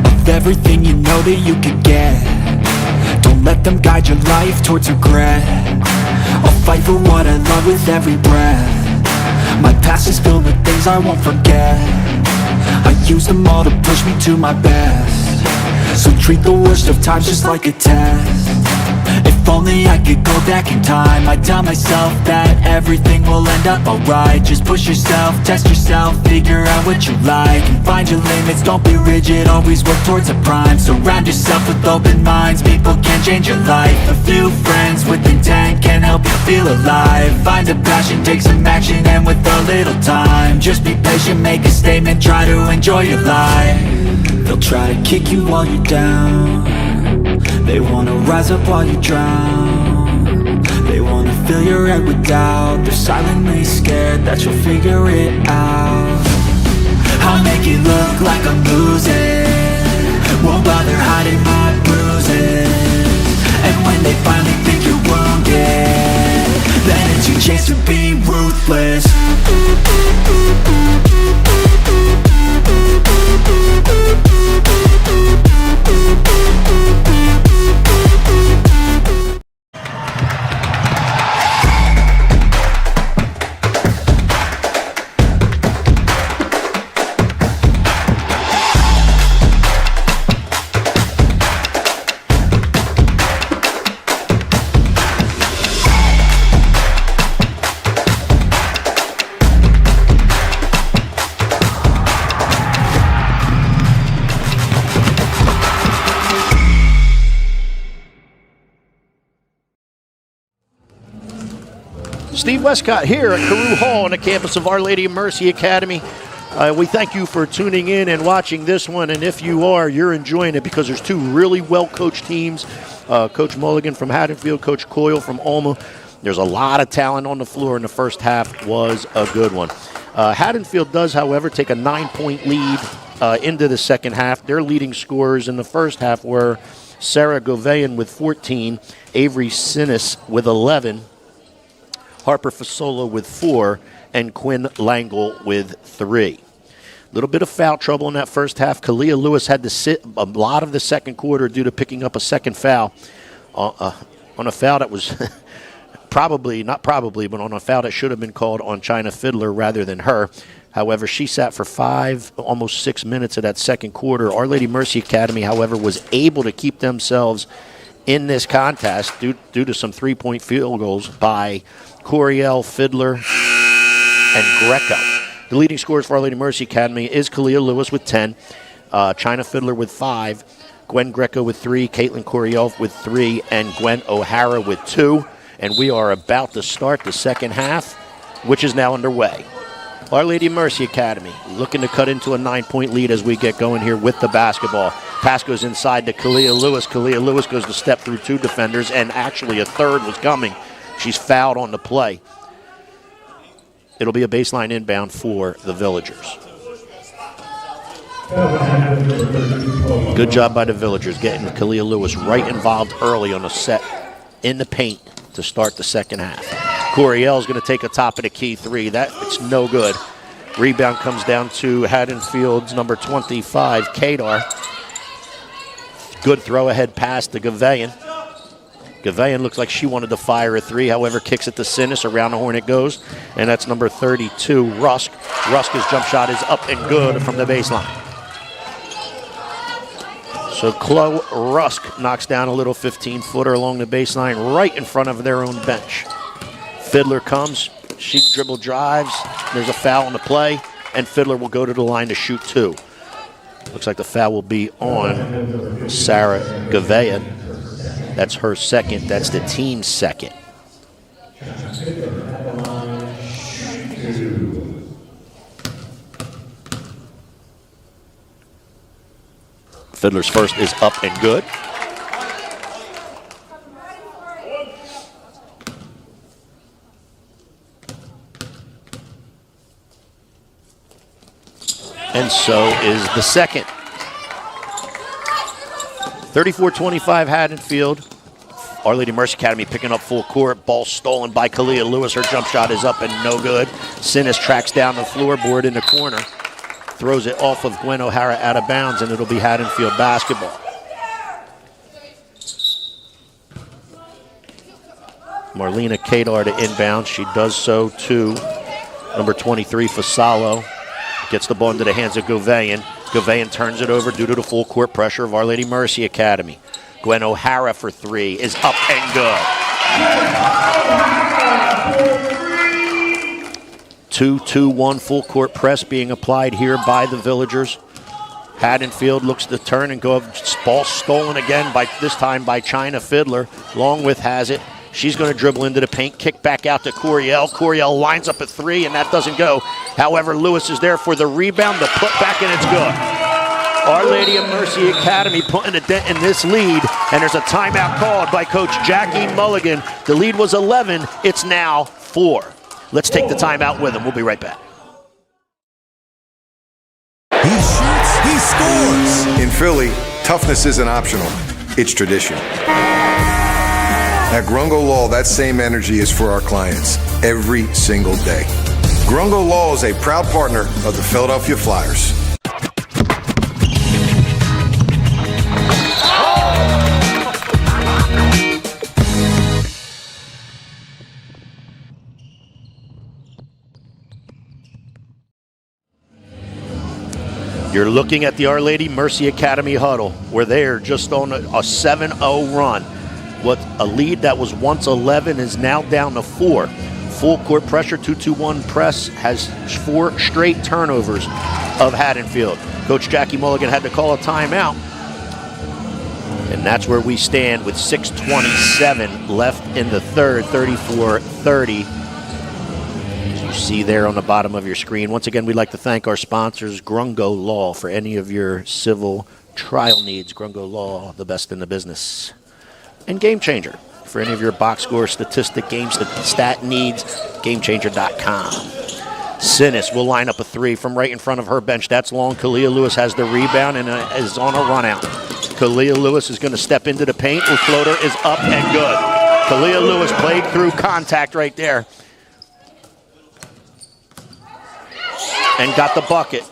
of everything you know that you could get. Don't let them guide your life towards regret. I'll fight for what I love with every breath. My past is filled with things I won't forget. I use them all to push me to my best. So treat the worst of times just like a test. If only I could go back in time, I'd tell myself that everything will end up alright. Just push yourself, test yourself, figure out what you like, and find your limits, don't be rigid, always work towards a prime. Surround yourself with open minds, people can change your life. A few friends with intent can help you feel alive. Find a passion, take some action, and with a little time, just be patient, make a statement, try to enjoy your life. They'll try to kick you while you're down. They wanna rise up while you drown. They wanna fill your head with doubt. They're silently scared that you'll figure it out. I'll make it look like I'm losing, won't bother hiding my bruises. And when they finally think you're wounded, then it's your chance to be ruthless. Steve Westcott here at Carew Hall on the campus of Our Lady of Mercy Academy. We thank you for tuning in and watching this one, and if you are, you're enjoying it because there's two really well-coached teams. Coach Mulligan from Haddonfield, Coach Coyle from OLMA. There's a lot of talent on the floor, and the first half was a good one. Haddonfield does, however, take a 9-point lead into the second half. Their leading scorers in the first half were Sarah Gouveia with 14, Avery Sinnis with 11, Harper Fasola with 4, and Quinn Langle with 3. A little bit of foul trouble in that first half. Kalia Lewis had to sit a lot of the second quarter due to picking up a second foul on a foul that was but on a foul that should have been called on China Fiddler rather than her. However, she sat for almost 6 minutes of that second quarter. Our Lady Mercy Academy, however, was able to keep themselves in this contest due to some three-point field goals by Coriel, Fiddler, and Greco. The leading scorers for Our Lady Mercy Academy is Kalia Lewis with 10, China Fiddler with 5, Gwen Greco with 3, Caitlin Coriel with 3, and Gwen O'Hara with 2. And we are about to start the second half, which is now underway. Our Lady Mercy Academy looking to cut into a 9-point lead as we get going here with the basketball. Pass goes inside to Kalia Lewis. Kalia Lewis goes to step through 2 defenders, and actually a third was coming. She's fouled on the play. It'll be a baseline inbound for the Villagers. Good job by the Villagers getting Kalia Lewis right involved early on a set in the paint to start the second half. Coriel's going to take a top of the key 3. It's no good. Rebound comes down to Haddonfield's number 25, Kadar. Good throw-ahead pass to Gouveia. Gouveia looks like she wanted to fire a 3, however, kicks it to Sinnis. Around the horn it goes, and that's number 32, Rusk. Rusk's jump shot is up and good from the baseline. So Chloe Rusk knocks down a little 15-footer along the baseline right in front of their own bench. Fiddler comes, she dribble drives, there's a foul on the play, and Fiddler will go to the line to shoot 2. Looks like the foul will be on Sarah Gouveia. That's her second. That's the team's second. Fiddler's first is up and good. And so is the second. 34-25 Haddonfield. Our Lady Mercy Academy picking up full court. Ball stolen by Kalia Lewis. Her jump shot is up and no good. Sinis tracks down the floorboard in the corner. Throws it off of Gwen O'Hara out of bounds, and it'll be Haddonfield basketball. Marlena Kadar to inbound. She does so to number 23, Fasalo. Gets the ball into the hands of Gouveia. Gouveia turns it over due to the full court pressure of Our Lady Mercy Academy. Gwen O'Hara for three is up and good. 2-2-1 full court press being applied here by the Villagers. Haddonfield looks to turn and go. Ball stolen again, this time by China Fiddler. Longwith has it. She's going to dribble into the paint, kick back out to Coriel. Coriel lines up a three, and that doesn't go. However, Lewis is there for the rebound, the putback, and it's good. Our Lady of Mercy Academy putting a dent in this lead, and there's a timeout called by Coach Jackie Mulligan. The lead was 11. It's now 4. Let's take the timeout with him. We'll be right back. He shoots, he scores. In Philly, toughness isn't optional. It's tradition. At Grungo Law, that same energy is for our clients every single day. Grungo Law is a proud partner of the Philadelphia Flyers. You're looking at the Our Lady Mercy Academy huddle. We're there just on a 7-0 run. What a lead that was once 11 is now down to 4. Full court pressure, 2-2-1 press, has 4 straight turnovers of Haddonfield. Coach Jackie Mulligan had to call a timeout. And that's where we stand with 6:27 left in the third, 34-30. As you see there on the bottom of your screen. Once again, we'd like to thank our sponsors, Grungo Law, for any of your civil trial needs. Grungo Law, the best in the business. And Game Changer, for any of your box score, statistic, stat needs, GameChanger.com. Sinis will line up a three from right in front of her bench. That's long. Kalia Lewis has the rebound and is on a run out. Kalia Lewis is going to step into the paint. Her floater is up and good. Kalia Lewis played through contact right there and got the bucket.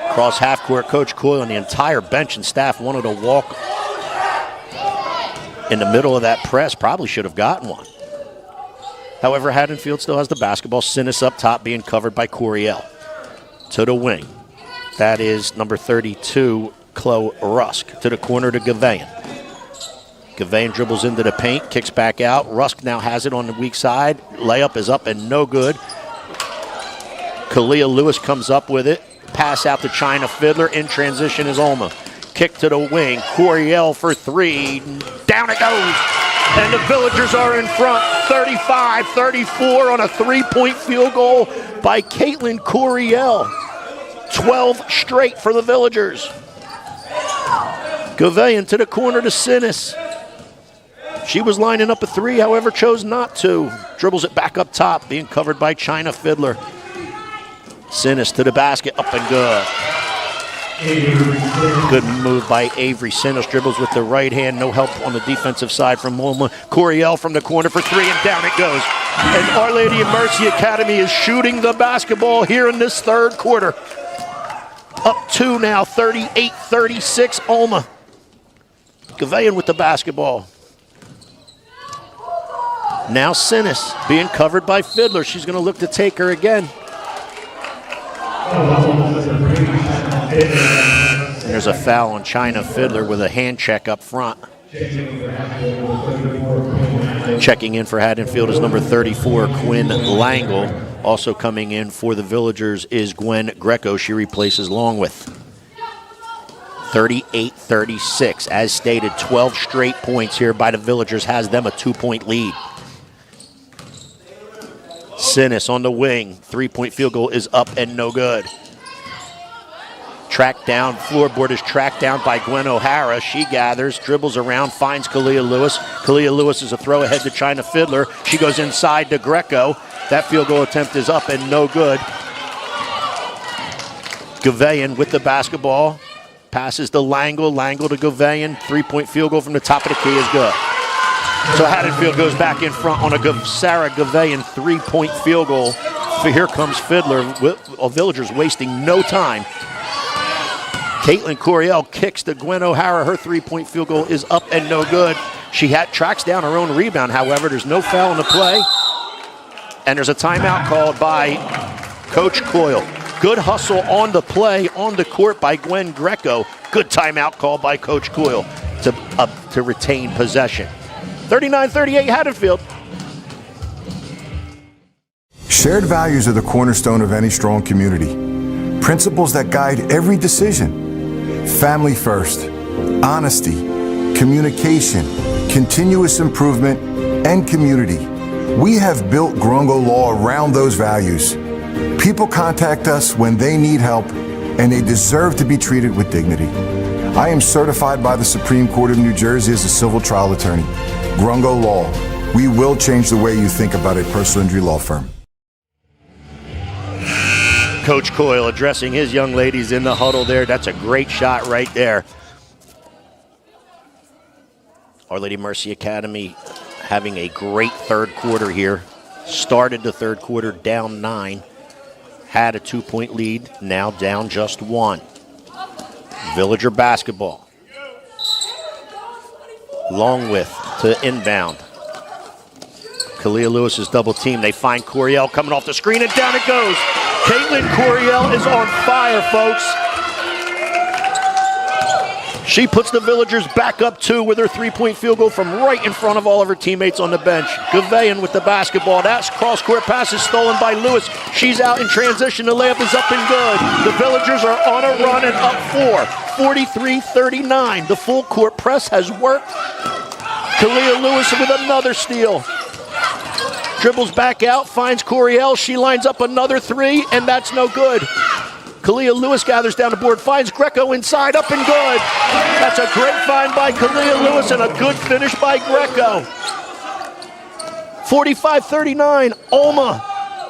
Across half court, Coach Coyle and the entire bench and staff wanted to walk in the middle of that press. Probably should have gotten one. However, Haddonfield still has the basketball. Sinis up top being covered by Coriel. To the wing. That is number 32, Chloe Rusk. To the corner to Gouveia. Gouveia dribbles into the paint, kicks back out. Rusk now has it on the weak side. Layup is up and no good. Kalia Lewis comes up with it. Pass out to China Fiddler. In transition is OLMA. Kick to the wing. Coriel for three. Down it goes. And the Villagers are in front. 35-34 on a three-point field goal by Caitlin Coriel. 12 straight for the Villagers. Gouveia to the corner to Sinis. She was lining up a three, however, chose not to. Dribbles it back up top, being covered by China Fiddler. Sinis to the basket, up and good. Good move by Avery. Sinis dribbles with the right hand. No help on the defensive side from OLMA. Coriel from the corner for three, and down it goes. And Our Lady of Mercy Academy is shooting the basketball here in this third quarter. Up 2 now, 38-36, OLMA. Gouveia with the basketball. Now Sinis being covered by Fiddler. She's going to look to take her again. And there's a foul on China Fiddler with a hand check up front. Checking in for Haddonfield is number 34, Quinn Langle. Also coming in for the Villagers is Gwen Greco. She replaces Longwith. 38-36. As stated, 12 straight points here by the Villagers has them a 2-point lead. Sinis on the wing. 3-point field goal is up and no good. Tracked down, floorboard is tracked down by Gwen O'Hara. She gathers, dribbles around, finds Kalia Lewis. Kalia Lewis is a throw ahead to China Fiddler. She goes inside to Greco. That field goal attempt is up and no good. Gouveia with the basketball. Passes to Langle. Langle to Gouveia. 3-point field goal from the top of the key is good. So Haddonfield goes back in front on a Sarah Gouveia 3-point field goal. Here comes Fiddler. Villagers wasting no time. Caitlin Coriel kicks to Gwen O'Hara. Her 3-point field goal is up and no good. She tracks down her own rebound. However, there's no foul in the play. And there's a timeout called by Coach Coyle. Good hustle on the play, on the court by Gwen Greco. Good timeout called by Coach Coyle to retain possession. 39-38 Haddonfield. Shared values are the cornerstone of any strong community. Principles that guide every decision. Family first, honesty, communication, continuous improvement, and community. We have built Grungo Law around those values. People contact us when they need help, and they deserve to be treated with dignity. I am certified by the Supreme Court of New Jersey as a civil trial attorney. Grungo Law. We will change the way you think about a personal injury law firm. Coach Coyle addressing his young ladies in the huddle there. That's a great shot right there. Our Lady Mercy Academy having a great third quarter here. Started the third quarter down 9. Had a 2-point lead, now down just 1. Villager basketball. Longwith to inbound. Kalia Lewis is double teamed. They find Coriel coming off the screen, and down it goes. Caitlin Coriel is on fire, folks. She puts the Villagers back up 2 with her 3-point field goal from right in front of all of her teammates on the bench. Gouveia with the basketball. That cross-court pass is stolen by Lewis. She's out in transition. The layup is up and good. The Villagers are on a run and up 4. 43-39. The full court press has worked. Kalia Lewis with another steal. Dribbles back out, finds Coriel. She lines up another 3, and that's no good. Kalia Lewis gathers down the board, finds Greco inside, up and good. That's a great find by Kalia Lewis and a good finish by Greco. 45-39, OLMA.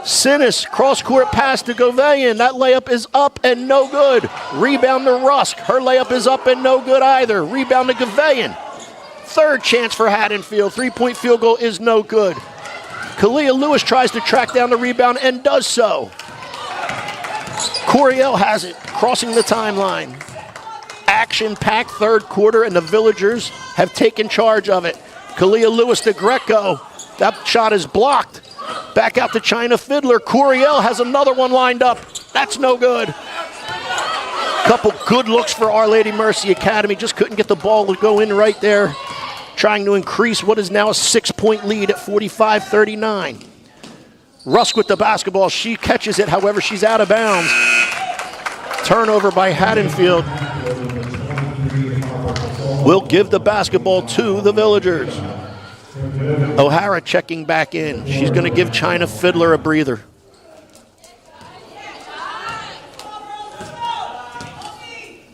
Sinnis, cross-court pass to Gouveia. That layup is up and no good. Rebound to Rusk. Her layup is up and no good either. Rebound to Gouveia. Third chance for Haddonfield. 3-point field goal is no good. Kalia Lewis tries to track down the rebound and does so. Coriel has it, crossing the timeline. Action-packed third quarter, and the Villagers have taken charge of it. Kalia Lewis to Greco. That shot is blocked. Back out to China Fiddler. Coriel has another one lined up. That's no good. Couple good looks for Our Lady Mercy Academy. Just couldn't get the ball to go in right there. Trying to increase what is now a 6-point lead at 45-39. Rusk with the basketball. She catches it, however, she's out of bounds. Turnover by Haddonfield. Will give the basketball to the Villagers. O'Hara checking back in. She's going to give China Fiddler a breather.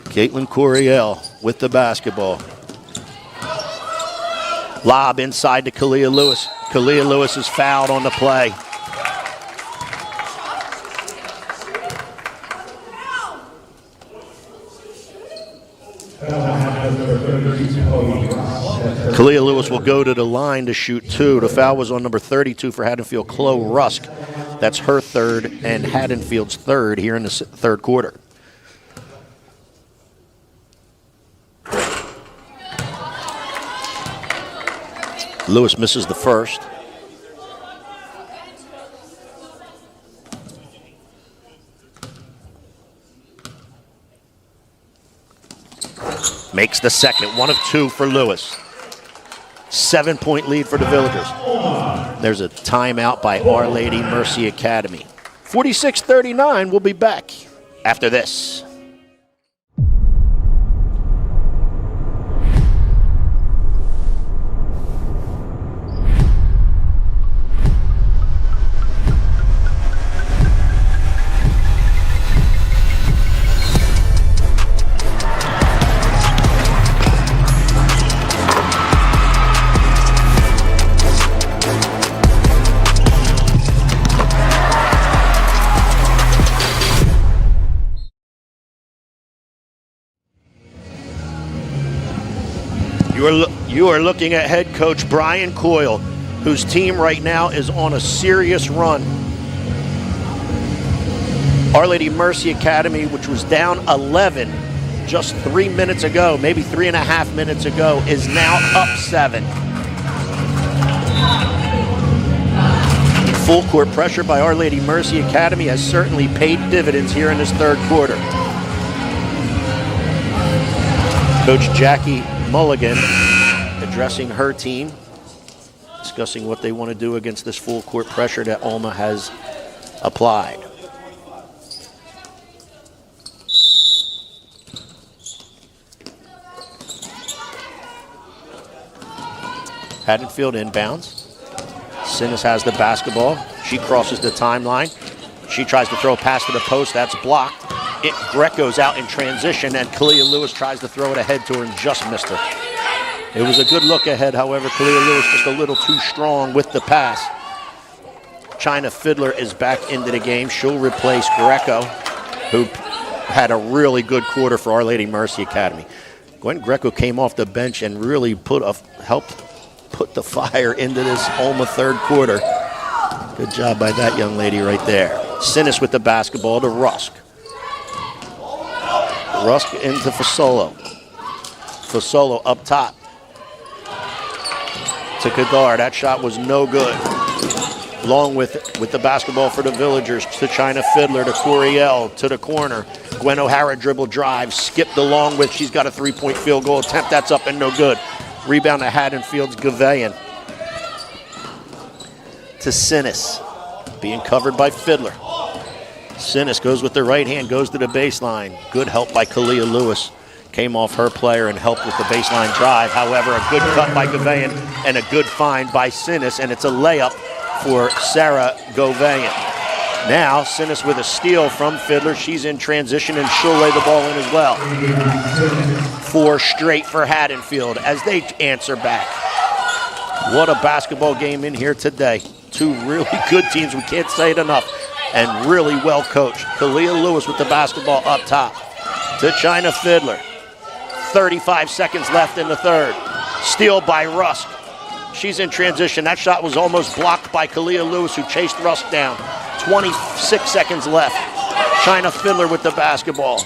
Caitlin Coriel with the basketball. Lob inside to Kalia Lewis. Kalia Lewis is fouled on the play. Kalia Lewis will go to the line to shoot 2. The foul was on number 32 for Haddonfield, Chloe Rusk. That's her third and Haddonfield's third here in the third quarter. Lewis misses the first. Makes the second, 1 of 2 for Lewis. 7-point lead for the Villagers. There's a timeout by Our Lady Mercy Academy. 46-39, we'll be back after this. You are looking at head coach Brian Coyle, whose team right now is on a serious run. Our Lady Mercy Academy, which was down 11 just 3 minutes ago, maybe 3.5 minutes ago, is now up 7. Full court pressure by Our Lady Mercy Academy has certainly paid dividends here in this third quarter. Coach Jackie Mulligan addressing her team, discussing what they want to do against this full court pressure that OLMA has applied. Haddonfield inbounds. Sinnis has the basketball. She crosses the timeline. She tries to throw a pass to the post. That's blocked. Greco's out in transition, and Kalia Lewis tries to throw it ahead to her and just missed her. It was a good look ahead, however, Kalia Lewis just a little too strong with the pass. China Fiddler is back into the game. She'll replace Greco, who had a really good quarter for Our Lady Mercy Academy. Gwen Greco came off the bench and really helped put the fire into this OLMA third quarter. Good job by that young lady right there. Sinnis with the basketball to Rusk. Rusk into Fasolo. Fasolo up top to Kadar. That shot was no good. Long with the basketball for the Villagers to China Fiddler, to Coriel, to the corner. Gwen O'Hara dribble drive, skipped along with. She's got a 3-point field goal attempt. That's up and no good. Rebound to Haddonfield's Gavayan. To Sinnis, being covered by Fiddler. Sinnis goes with the right hand, goes to the baseline. Good help by Kalia Lewis. Came off her player and helped with the baseline drive. However, a good cut by Gavayan and a good find by Sinnis, and it's a layup for Sarah Gavayan. Now, Sinnis with a steal from Fiddler. She's in transition, and she'll lay the ball in as well. 4 straight for Haddonfield as they answer back. What a basketball game in here today. 2 really good teams, we can't say it enough, and really well coached. Kalia Lewis with the basketball up top to China Fiddler. 35 seconds left in the third. Steal by Rusk. She's in transition. That shot was almost blocked by Kalia Lewis, who chased Rusk down. 26 seconds left. China Fiddler with the basketball.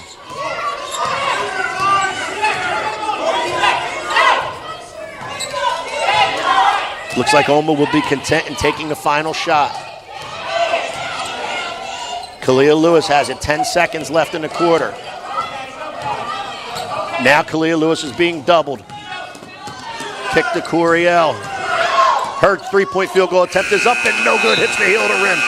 Looks like OLMA will be content in taking the final shot. Kalia Lewis has it. 10 seconds left in the quarter. Now Kalia Lewis is being doubled. Kick to Coriel. Her 3-point field goal attempt is up and no good. Hits the heel of the rim.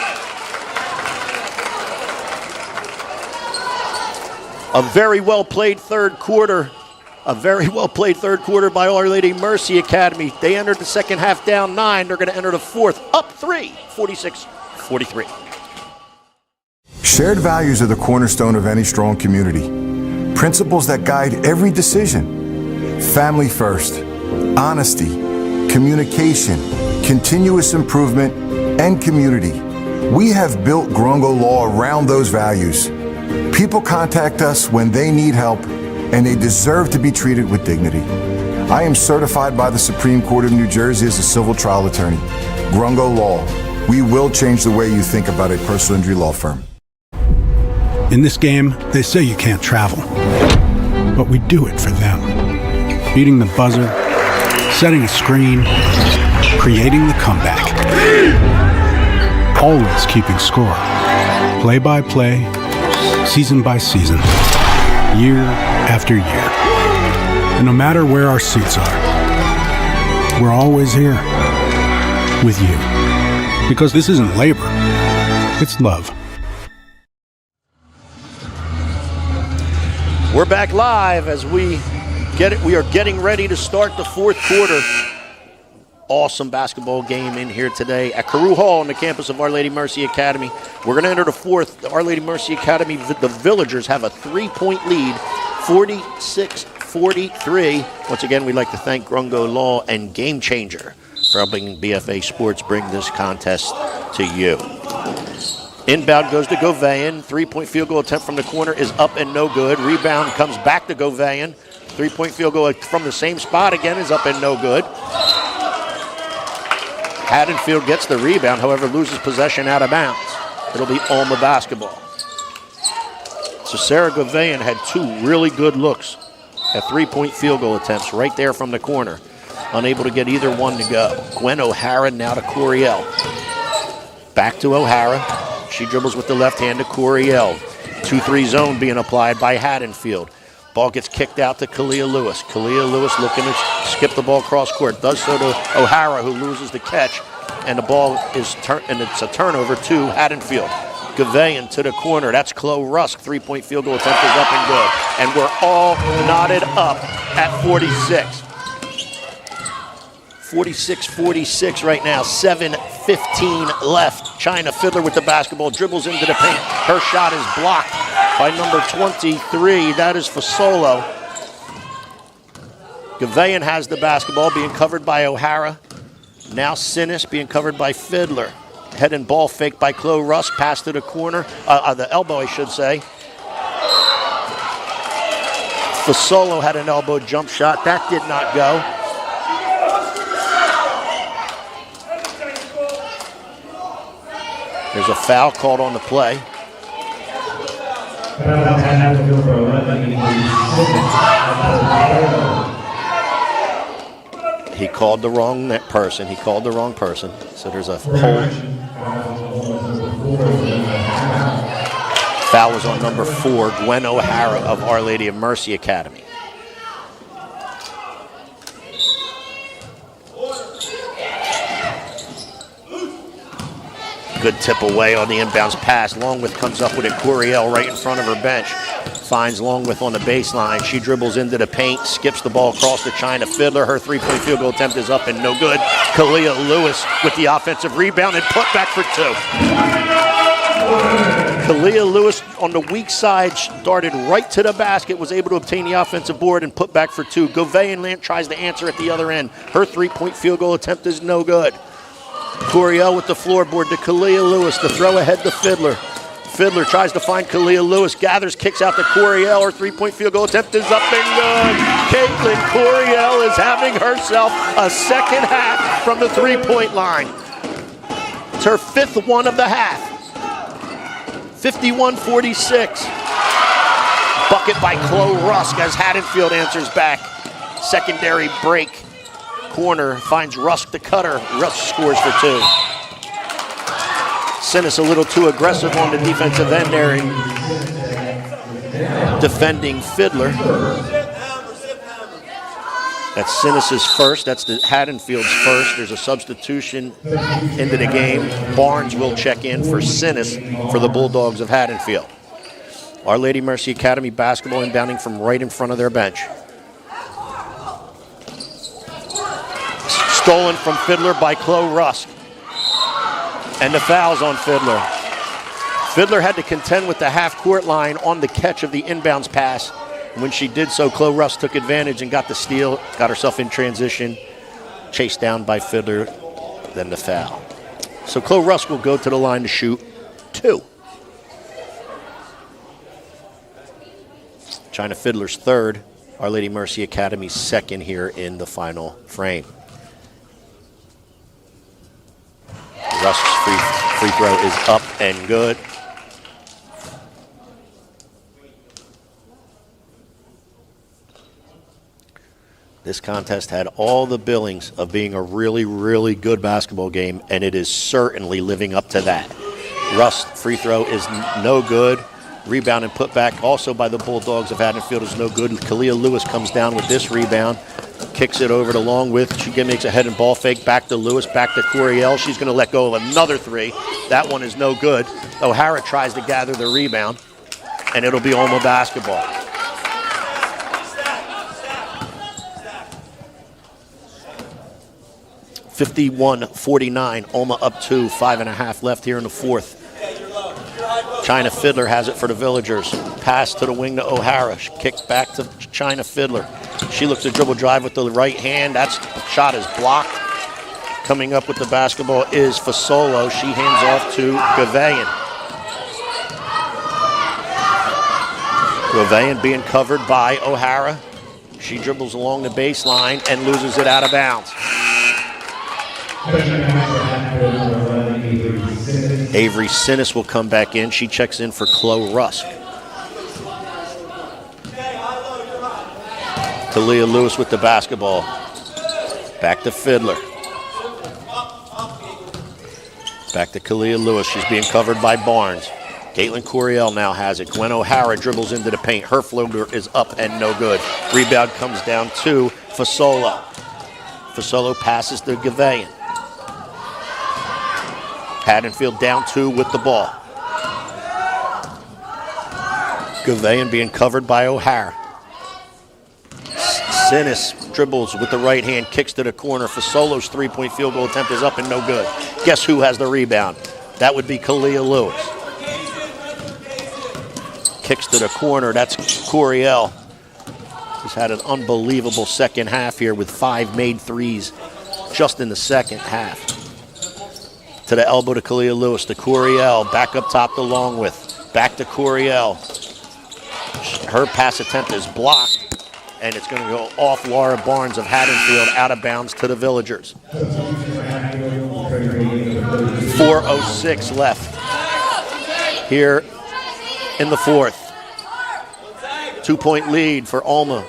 A very well played third quarter. A very well played third quarter by Our Lady Mercy Academy. They entered the second half down 9. They're going to enter the fourth up 3, 46-43. Shared values are the cornerstone of any strong community. Principles that guide every decision. Family first, honesty, communication, continuous improvement, and community. We have built Grungo Law around those values. People contact us when they need help, and they deserve to be treated with dignity. I am certified by the Supreme Court of New Jersey as a civil trial attorney. Grungo Law. We will change the way you think about a personal injury law firm. In this game, they say you can't travel, but we do it for them. Beating the buzzer, setting a screen, creating the comeback. Always keeping score. Play by play, season by season, year after year. And no matter where our seats are, we're always here with you. Because this isn't labor, it's love. We're back live as we are getting ready to start the fourth quarter. Awesome basketball game in here today at Carew Hall on the campus of Our Lady Mercy Academy. We're going to enter the fourth. Our Lady Mercy Academy, the Villagers have a 3-point lead, 46-43. Once again, we'd like to thank Grungo Law and Game Changer for helping BFA Sports bring this contest to you. Inbound goes to Gavayan. 3-point field goal attempt from the corner is up and no good. Rebound comes back to Gavayan. Three-point field goal from the same spot again is up and no good. Haddonfield gets the rebound, however, loses possession out of bounds. It'll be OLMA basketball. So Sarah Gouveia had 2 really good looks at three-point field goal attempts right there from the corner. Unable to get either one to go. Gwen O'Hara now to Coriel. Back to O'Hara. She dribbles with the left hand to Coriel. 2-3 zone being applied by Haddonfield. Ball gets kicked out to Kalia Lewis. Kalia Lewis looking to skip the ball cross court. Does so to O'Hara, who loses the catch. And the ball is and it's a turnover to Haddonfield. Gouveia to the corner. That's Chloe Rusk. Three-point field goal attempt is up and good. And we're all knotted up at 46. 46-46 right now. 7:15 left. China Fiddler with the basketball. Dribbles into the paint. Her shot is blocked by number 23. That is Fasolo. Gouveia has the basketball, being covered by O'Hara. Now Sinis being covered by Fiddler. Head and ball fake by Chloe Rusk. Pass to the corner. The elbow, I should say. Fasolo had an elbow jump shot. That did not go. There's a foul called on the play. He called the wrong person. He called the wrong person. So there's a hold. Foul was on number 4, Gwen O'Hara of Our Lady of Mercy Academy. Good tip away on the inbounds pass. Longwith comes up with it. Coriel right in front of her bench. Finds Longwith on the baseline. She dribbles into the paint, skips the ball across to China Fiddler. Her three-point field goal attempt is up and no good. Kalia Lewis with the offensive rebound and put back for 2. Kalia Lewis on the weak side started right to the basket, was able to obtain the offensive board and put back for 2. Gouveia tries to answer at the other end. Her three-point field goal attempt is no good. Coriel with the floorboard to Kalia Lewis. The throw ahead to Fiddler. Fiddler tries to find Kalia Lewis. Gathers, kicks out to Coriel. Her three-point field goal attempt is up and good. Caitlin Coriel is having herself a second half from the three-point line. It's her 5th one of the half. 51-46. Bucket by Chloe Rusk as Haddonfield answers back. Secondary break. Corner finds Rusk the cutter. Rusk scores for 2. Sinis a little too aggressive on the defensive end there in defending Fiddler. That's Sinis's first. That's the Haddonfield's first. There's a substitution into the game. Barnes will check in for Sinis for the Bulldogs of Haddonfield. Our Lady Mercy Academy basketball inbounding from right in front of their bench. Stolen from Fiddler by Chloe Rusk. And the foul's on Fiddler. Fiddler had to contend with the half-court line on the catch of the inbounds pass. When she did so, Chloe Rusk took advantage and got the steal, got herself in transition, chased down by Fiddler, then the foul. So Chloe Rusk will go to the line to shoot 2. China Fiddler's 3rd, Our Lady Mercy Academy's 2nd here in the final frame. Rusk's free throw is up and good. This contest had all the billings of being a really, really good basketball game, and it is certainly living up to that. Rusk's free throw is no good. Rebound and put back also by the Bulldogs of Haddonfield is no good. Kalia Lewis comes down with this rebound. Kicks it over to Longwith. She makes a head and ball fake. Back to Lewis. Back to Coriel. She's going to let go of another 3. That one is no good. O'Hara tries to gather the rebound, and it'll be OLMA basketball. (51-49). OLMA up 2. 5.5 left here in the 4th. China Fiddler has it for the Villagers. Pass to the wing to O'Hara. Kick back to China Fiddler. She looks to dribble drive with the right hand. That shot is blocked. Coming up with the basketball is Fasolo. She hands off to Gouveia. Gouveia being covered by O'Hara. She dribbles along the baseline and loses it out of bounds. Avery Sinnis will come back in. She checks in for Chloe Rusk. Talia Lewis with the basketball. Back to Fiddler. Back to Kalia Lewis. She's being covered by Barnes. Caitlin Coriel now has it. Gwen O'Hara dribbles into the paint. Her floater is up and no good. Rebound comes down to Fasolo. Fasolo passes to Gavayan. Haddonfield down 2 with the ball. Gavayan being covered by O'Hara. Sinnis dribbles with the right hand, kicks to the corner. Fasolo's three-point field goal attempt is up and no good. Guess who has the rebound? That would be Kalia Lewis. Kicks to the corner. That's Coriel. He's had an unbelievable second half here with 5 made threes just in the second half. To the elbow to Kalia Lewis, to Coriel, back up top to Longwith, back to Coriel. Her pass attempt is blocked, and it's going to go off Laura Barnes of Haddonfield, out of bounds to the Villagers. 4:06 left here in the fourth. 2-point lead for OLMA.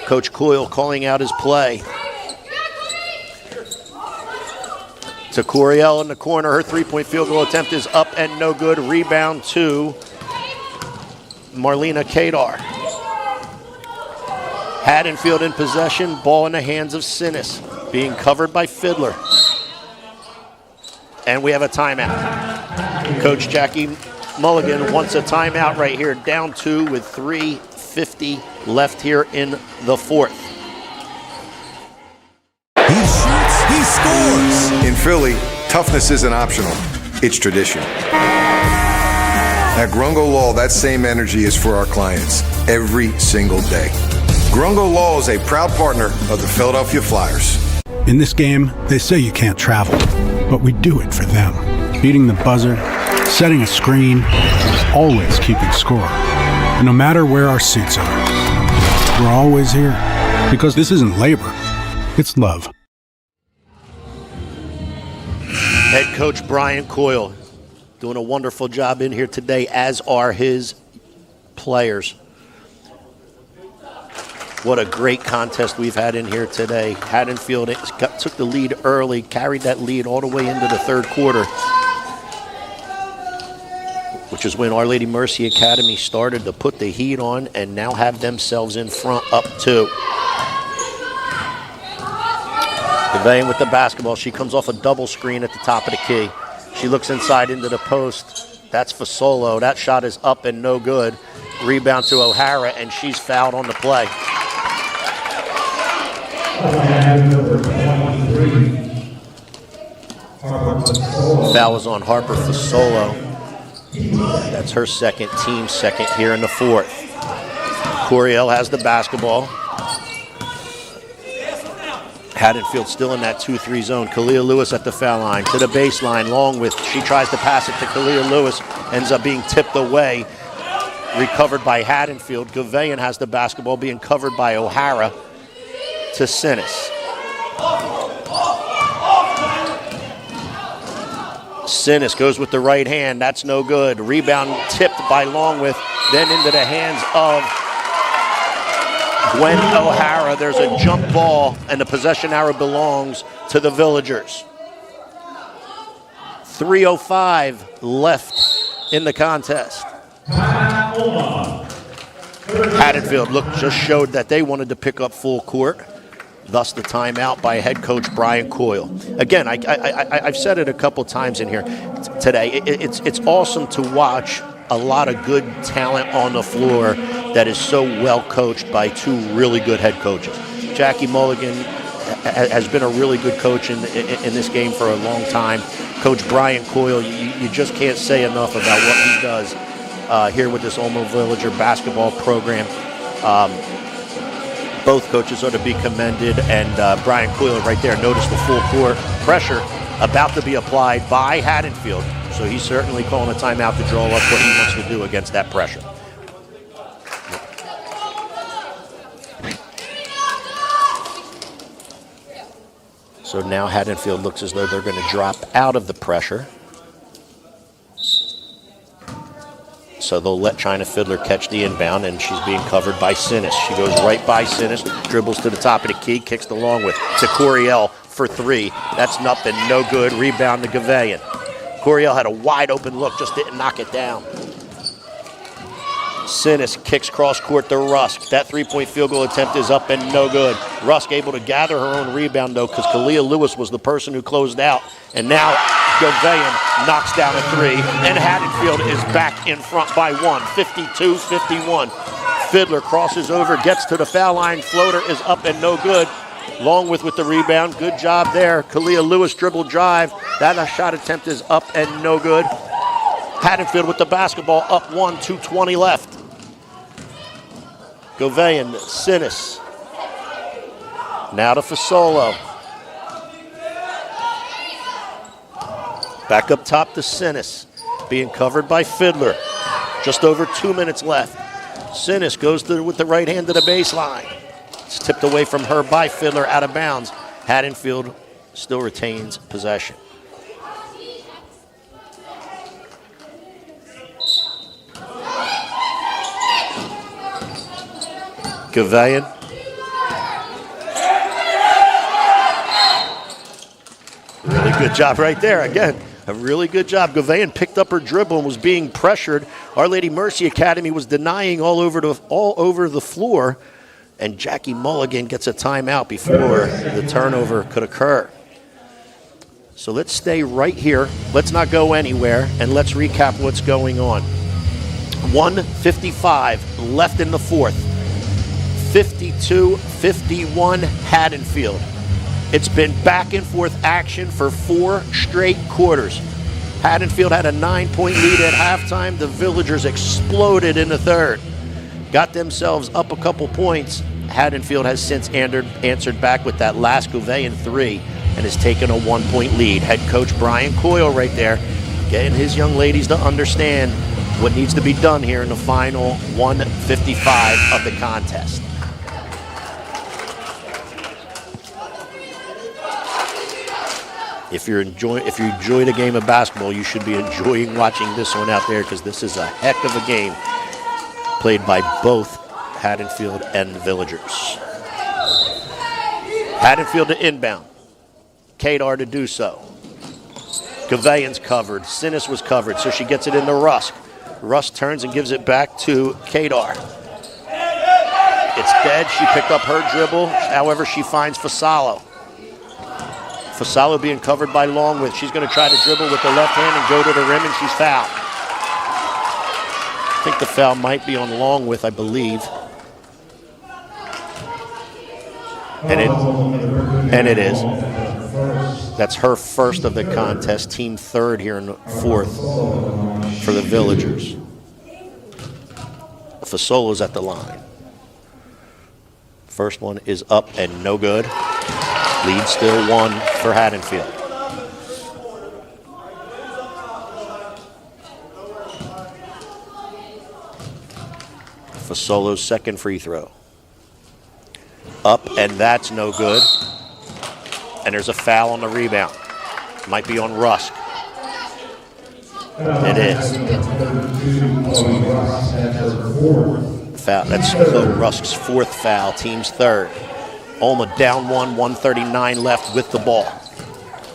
Coach Coyle calling out his play. To Coriel in the corner. Her three-point field goal attempt is up and no good. Rebound to Marlena Kadar. Haddonfield in possession. Ball in the hands of Sinnis. Being covered by Fiddler. And we have a timeout. Coach Jackie Mulligan wants a timeout right here. Down 2 with 3:50 left here in the fourth. He shoots, he scores! In Philly, toughness isn't optional, it's tradition. At Grungo Law, that same energy is for our clients every single day. Grungo Law is a proud partner of the Philadelphia Flyers. In this game, they say you can't travel, but we do it for them. Beating the buzzer, setting a screen, always keeping score. And no matter where our seats are, we're always here. Because this isn't labor, it's love. Head coach Brian Coyle doing a wonderful job in here today, as are his players. What a great contest we've had in here today. Haddonfield took the lead early, carried that lead all the way into the third quarter, which is when Our Lady Mercy Academy started to put the heat on and now have themselves in front, up 2. Gavayan with the basketball. She comes off a double screen at the top of the key. She looks inside into the post. That's Fasolo. That shot is up and no good. Rebound to O'Hara, and she's fouled on the play. Foul was on Harper Fasolo. That's her second, team second here in the fourth. Coriel has the basketball. Haddonfield still in that 2-3 zone. Kalia Lewis at the foul line, to the baseline, Longwith. She tries to pass it to Kalia Lewis, ends up being tipped away. Recovered by Haddonfield. Gavayan has the basketball, being covered by O'Hara to Sinnis. Sinnis goes with the right hand. That's no good. Rebound tipped by Longwith, then into the hands of Gwen O'Hara. There's a jump ball, and the possession arrow belongs to the Villagers. 3:05 left in the contest. Haddonfield just showed that they wanted to pick up full court. Thus the timeout by head coach Brian Coyle. Again, I've said it a couple times in here today. It's awesome to watch a lot of good talent on the floor that is so well coached by 2 really good head coaches. Jackie Mulligan has been a really good coach in this game for a long time. Coach Brian Coyle, you just can't say enough about what he does here with this OLMA Villager basketball program. Both coaches are to be commended, and Brian Coyle right there, notice the full court pressure about to be applied by Haddonfield. So he's certainly calling a timeout to draw up what he wants to do against that pressure. So now Haddonfield looks as though they're going to drop out of the pressure. So they'll let China Fiddler catch the inbound, and she's being covered by Sinis. She goes right by Sinis, dribbles to the top of the key, kicks the long with to Coriel for three. That's nothing, no good. Rebound to Gavayan. Coriel had a wide open look, just didn't knock it down. Sinis kicks cross court to Rusk. That three-point field goal attempt is up and no good. Rusk able to gather her own rebound, though, because Kalia Lewis was the person who closed out. And now Gavayan knocks down a three, and Haddonfield is back in front by one, 52-51. Fiddler crosses over, gets to the foul line. Floater is up and no good. Longworth with the rebound. Good job there. Kalia Lewis dribble drive. That shot attempt is up and no good. Haddonfield with the basketball, up one, 2:20 left. Gavayan, Sinis. Now to Fasolo. Back up top to Sinis, being covered by Fiddler. Just over 2 minutes left. Sinis goes with the right hand to the baseline. It's tipped away from her by Fiddler, out of bounds. Haddonfield still retains possession. Gavayan. Really good job right there. Again, a really good job. Gavayan picked up her dribble and was being pressured. Our Lady Mercy Academy was denying all over the floor, and Jackie Mulligan gets a timeout before the turnover could occur. So let's stay right here. Let's not go anywhere, and let's recap what's going on. 1:55 left in the fourth. 52-51 Haddonfield. It's been back and forth action for 4 straight quarters. Haddonfield had a 9-point lead at halftime. The Villagers exploded in the third. Got themselves up a couple points. Haddonfield has since answered back with that last Gouveia three and has taken a 1-point lead. Head coach Brian Coyle right there, getting his young ladies to understand what needs to be done here in the final 1:55 of the contest. If you enjoy the game of basketball, you should be enjoying watching this one out there, because this is a heck of a game played by both Haddonfield and Villagers. Haddonfield to inbound. Kadar to do so. Gavayan's covered. Sinis was covered, so she gets it into Rusk. Rusk turns and gives it back to Kadar. It's dead. She picked up her dribble. However, she finds Fasalo. Fasalo being covered by Longworth. She's going to try to dribble with the left hand and go to the rim, and she's fouled. I think the foul might be on Longworth, I believe. And it is. That's her first of the contest, team third here in the fourth for the Villagers. Fasolo's at the line. First one is up and no good. Lead still 1 for Haddonfield. Fasolo's second free throw. Up, and that's no good. And there's a foul on the rebound. Might be on Rusk. It is. Foul. That's Rusk's fourth foul, team's third. OLMA down 1, 1:39 left with the ball.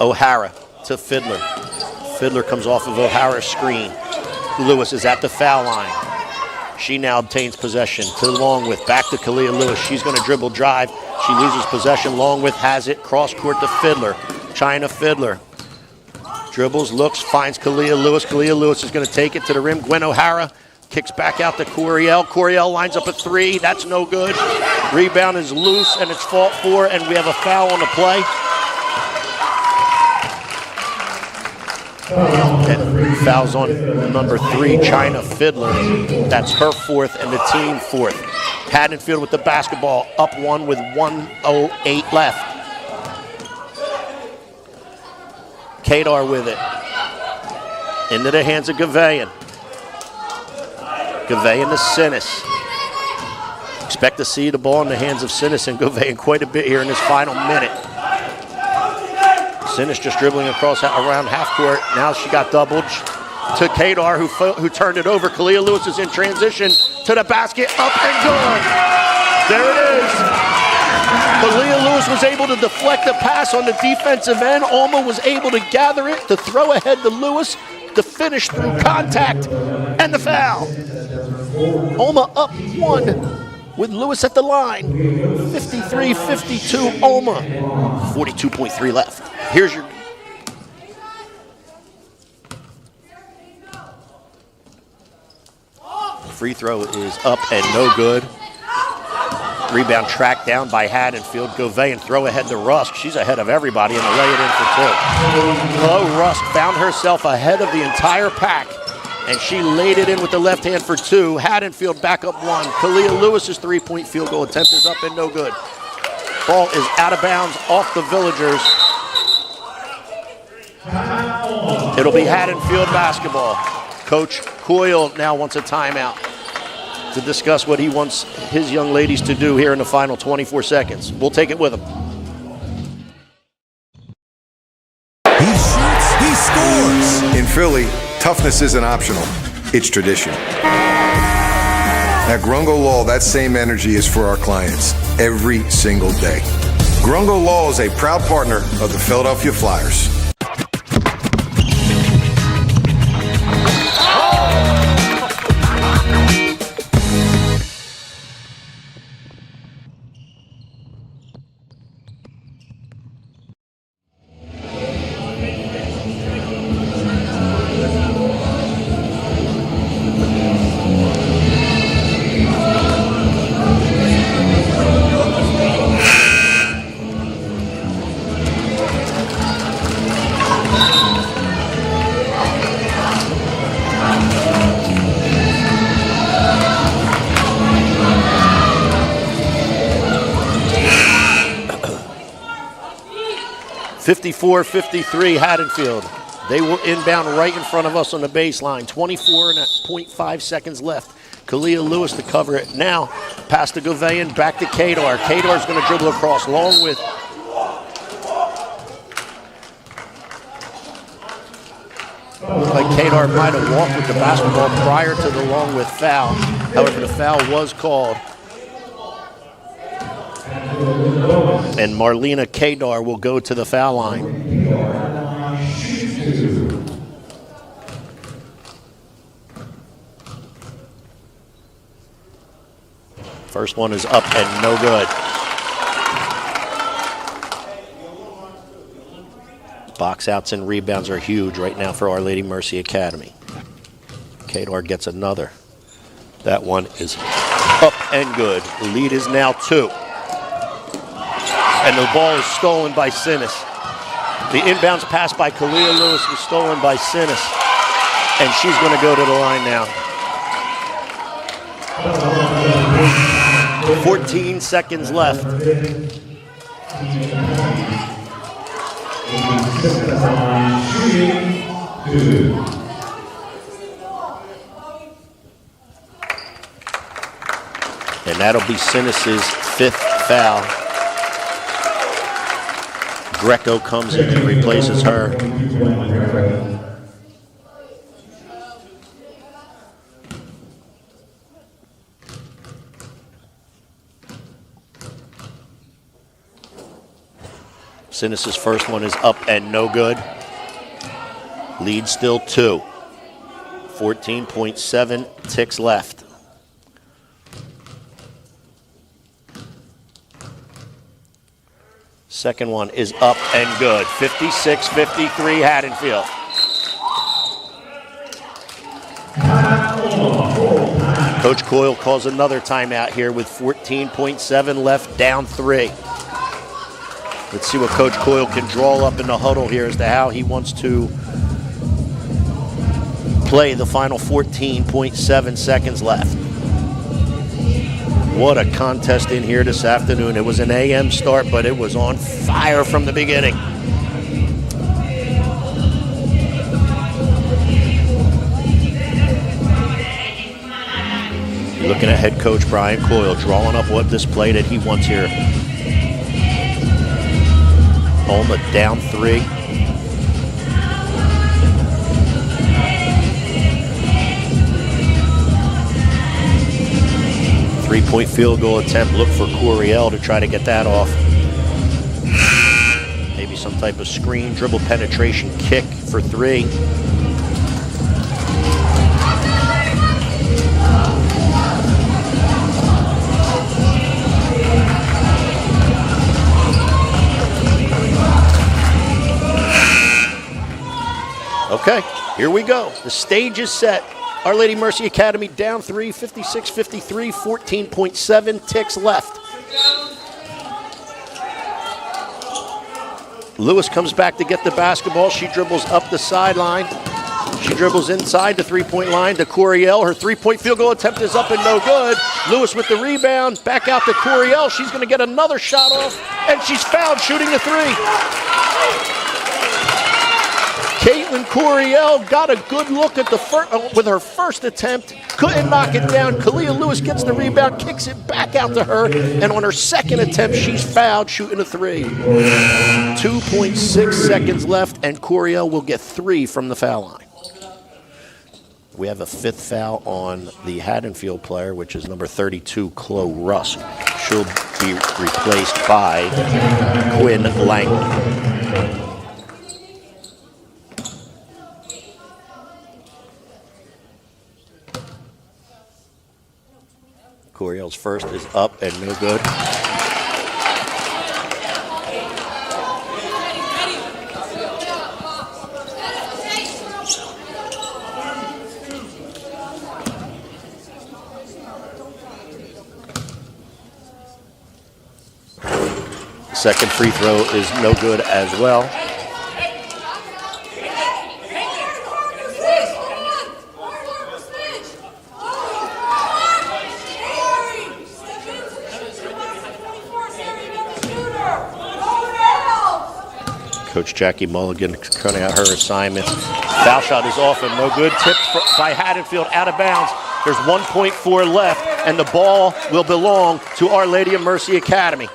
O'Hara to Fiddler. Fiddler comes off of O'Hara's screen. Lewis is at the foul line. She now obtains possession to Longworth. Back to Kalia Lewis. She's going to dribble drive. She loses possession. Longworth has it. Cross court to Fiddler. China Fiddler. Dribbles, looks, finds Kalia Lewis. Kalia Lewis is going to take it to the rim. Gwen O'Hara kicks back out to Coriel. Coriel lines up a three. That's no good. Rebound is loose, and it's fought for, and we have a foul on the play. And fouls on number 3, China Fiddler. That's her fourth and the team fourth. Haddonfield with the basketball, up 1 with 1:08 left. Kadar with it. Into the hands of Gavayan. Gavayan to Sinis. Expect to see the ball in the hands of Sinis and Gavayan quite a bit here in this final minute. Sinis just dribbling across around half court. Now she got doubled to Kadar, who turned it over. Kalia Lewis is in transition to the basket, up and good. There it is. Kalia Lewis was able to deflect the pass on the defensive end. OLMA was able to gather it, to throw ahead to Lewis, to finish through contact, and the foul. OLMA up 1 with Lewis at the line. 53-52 OLMA. 42.3 left. Here's your... Free throw is up and no good. Rebound tracked down by Haddonfield. Govey and throw ahead to Rusk. She's ahead of everybody and lay it in for 2. Chloe Rusk found herself ahead of the entire pack, and she laid it in with the left hand for 2. Haddonfield back up 1. Kalia Lewis's 3-point field goal attempt is up and no good. Ball is out of bounds off the Villagers. It'll be Haddonfield basketball. Coach Coyle now wants a timeout to discuss what he wants his young ladies to do here in the final 24 seconds. We'll take it with him. He shoots, he scores. In Philly, toughness isn't optional, it's tradition. At Grungo Law, that same energy is for our clients every single day. Grungo Law is a proud partner of the Philadelphia Flyers. .53 Haddonfield. They will inbound right in front of us on the baseline. 24.5 seconds left. Kalia Lewis to cover it now. Pass to Goveyan, back to Kadar. Kadar's going to dribble across long with looks like Kadar might have walked with the basketball prior to the long with foul. However, the foul was called. And Marlena Kadar will go to the foul line. First one is up and no good. Box outs and rebounds are huge right now for Our Lady Mercy Academy. Kadar gets another. That one is up and good. The lead is now 2. And the ball is stolen by Sinis. The inbounds pass by Kalia Lewis was stolen by Sinis. And she's going to go to the line now. 14 seconds left. And that'll be Sinis's 5th foul. Greco comes in and replaces her. Sinis's first one is up and no good. Lead still 2. 14.7 ticks left. Second one is up and good. 56-53 Haddonfield. Coach Coyle calls another timeout here with 14.7 left, down 3. Let's see what Coach Coyle can draw up in the huddle here as to how he wants to play the final 14.7 seconds left. What a contest in here this afternoon. It was an AM start, but it was on fire from the beginning. You're looking at head coach Brian Coyle drawing up what this play that he wants here. OLMA down 3. Three-point field goal attempt. Look for Coryell to try to get that off. Maybe some type of screen, dribble penetration kick for three. Okay, here we go. The stage is set. Our Lady Mercy Academy down 3, 56-53, 14.7 ticks left. Lewis comes back to get the basketball. She dribbles up the sideline. She dribbles inside the three-point line to Coryell. Her three-point field goal attempt is up and no good. Lewis with the rebound. Back out to Coryell. She's going to get another shot off, and she's fouled shooting the three. Caitlin Coryell got a good look at with her first attempt. Couldn't knock it down. Kalia Lewis gets the rebound, kicks it back out to her, and on her second attempt, she's fouled shooting a three. 2.6 seconds left, and Coryell will get 3 from the foul line. We have a 5th foul on the Haddonfield player, which is number 32, Chloe Rusk. She'll be replaced by Quinn Langley. Coryell's first is up and no good. Second free throw is no good as well. Coach Jackie Mulligan cutting out her assignments. Foul shot is off and no good. Tipped by Haddonfield out of bounds. There's 1.4 left, and the ball will belong to Our Lady of Mercy Academy.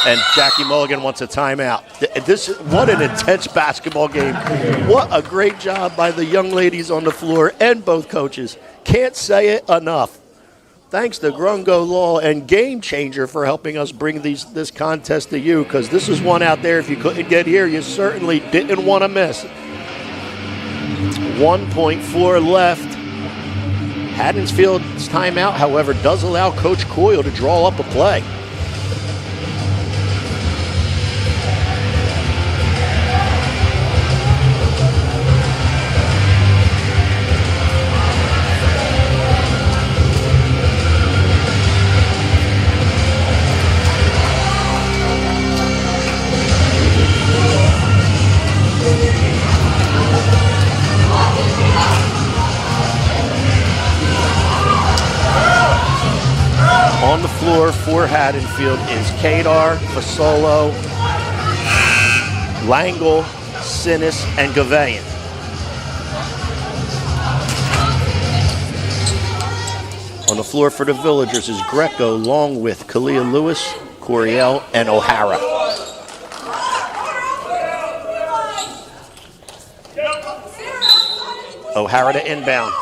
And Jackie Mulligan wants a timeout. What an intense basketball game. What a great job by the young ladies on the floor and both coaches. Can't say it enough. Thanks to Grungo Law and Game Changer for helping us bring this contest to you, because this is one out there, if you couldn't get here, you certainly didn't want to miss. 1.4 left. Haddonfield's timeout, however, does allow Coach Coyle to draw up a play. On the floor for Haddonfield is Kadar, Fasolo, Langle, Sinis, and Gavayan. On the floor for the Villagers is Greco, along with Kalia Lewis, Coryell, and O'Hara. O'Hara to inbound.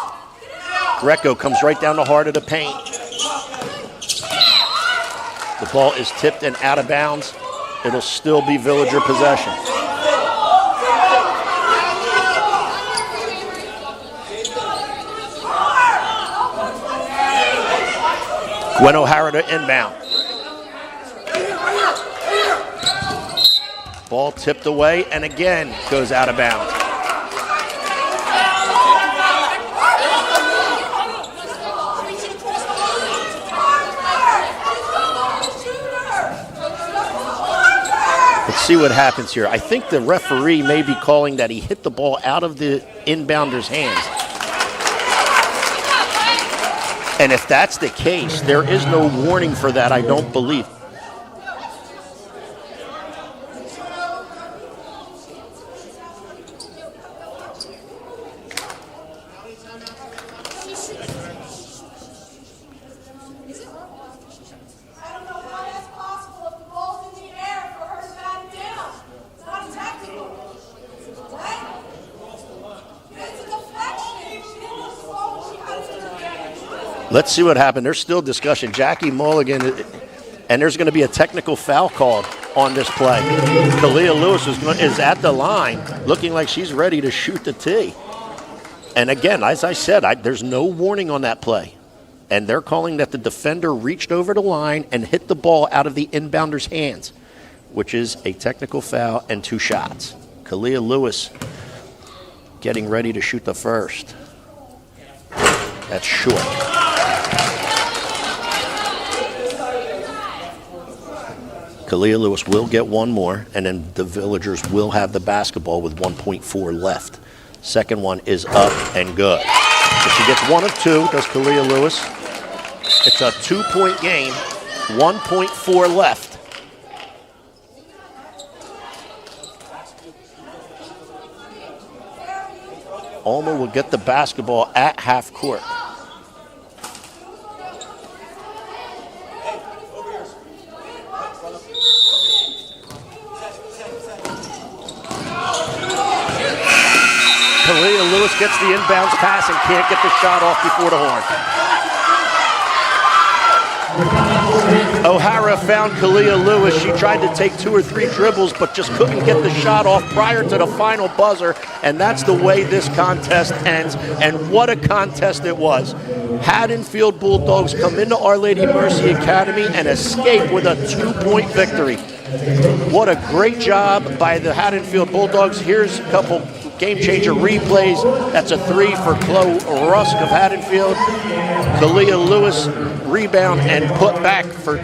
Greco comes right down the heart of the paint. The ball is tipped and out of bounds. It'll still be Villager possession. Gwen O'Hara to inbound. Ball tipped away and again goes out of bounds. See what happens here. I think the referee may be calling that he hit the ball out of the inbounder's hands. And if that's the case, there is no warning for that, I don't believe. Let's see what happened. There's still discussion. Jackie Mulligan, and there's going to be a technical foul called on this play. Kalia Lewis is at the line, looking like she's ready to shoot the tee. And again, as I said, there's no warning on that play. And they're calling that the defender reached over the line and hit the ball out of the inbounder's hands, which is a technical foul and 2 shots. Kalia Lewis getting ready to shoot the first. That's short. Kalia Lewis will get one more, and then the Villagers will have the basketball with 1.4 left. Second one is up and good. So she gets 1 of 2, does Kalia Lewis. It's a 2-point game, 1.4 left. OLMA will get the basketball at half court. Kalia Lewis gets the inbounds pass and can't get the shot off before the horn. O'Hara found Kalia Lewis. She tried to take 2 or 3 dribbles, but just couldn't get the shot off prior to the final buzzer, and that's the way this contest ends, and what a contest it was. Haddonfield Bulldogs come into Our Lady Mercy Academy and escape with a 2-point victory. What a great job by the Haddonfield Bulldogs. Here's a couple game-changer replays. That's a 3 for Chloe Rusk of Haddonfield. Kalia Lewis rebound and put back for 2.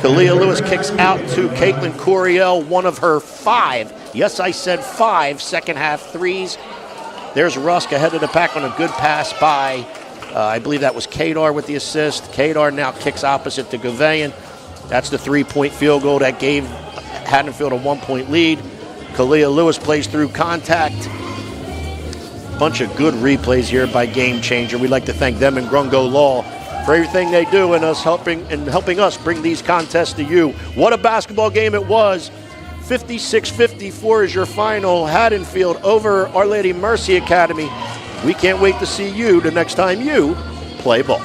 Kalia Lewis kicks out to Caitlin Coriel, one of her 5. Yes, I said 5 second-half threes. There's Rusk ahead of the pack on a good pass by, I believe that was Kadar with the assist. Kadar now kicks opposite to Gavayan. That's the 3-point field goal that gave Haddonfield a 1-point lead. Kalia Lewis plays through contact. Bunch of good replays here by Game Changer. We'd like to thank them and Grungo Law for everything they do and helping us bring these contests to you. What a basketball game it was. 56-54 is your final. Haddonfield over Our Lady Mercy Academy. We can't wait to see you the next time you play ball.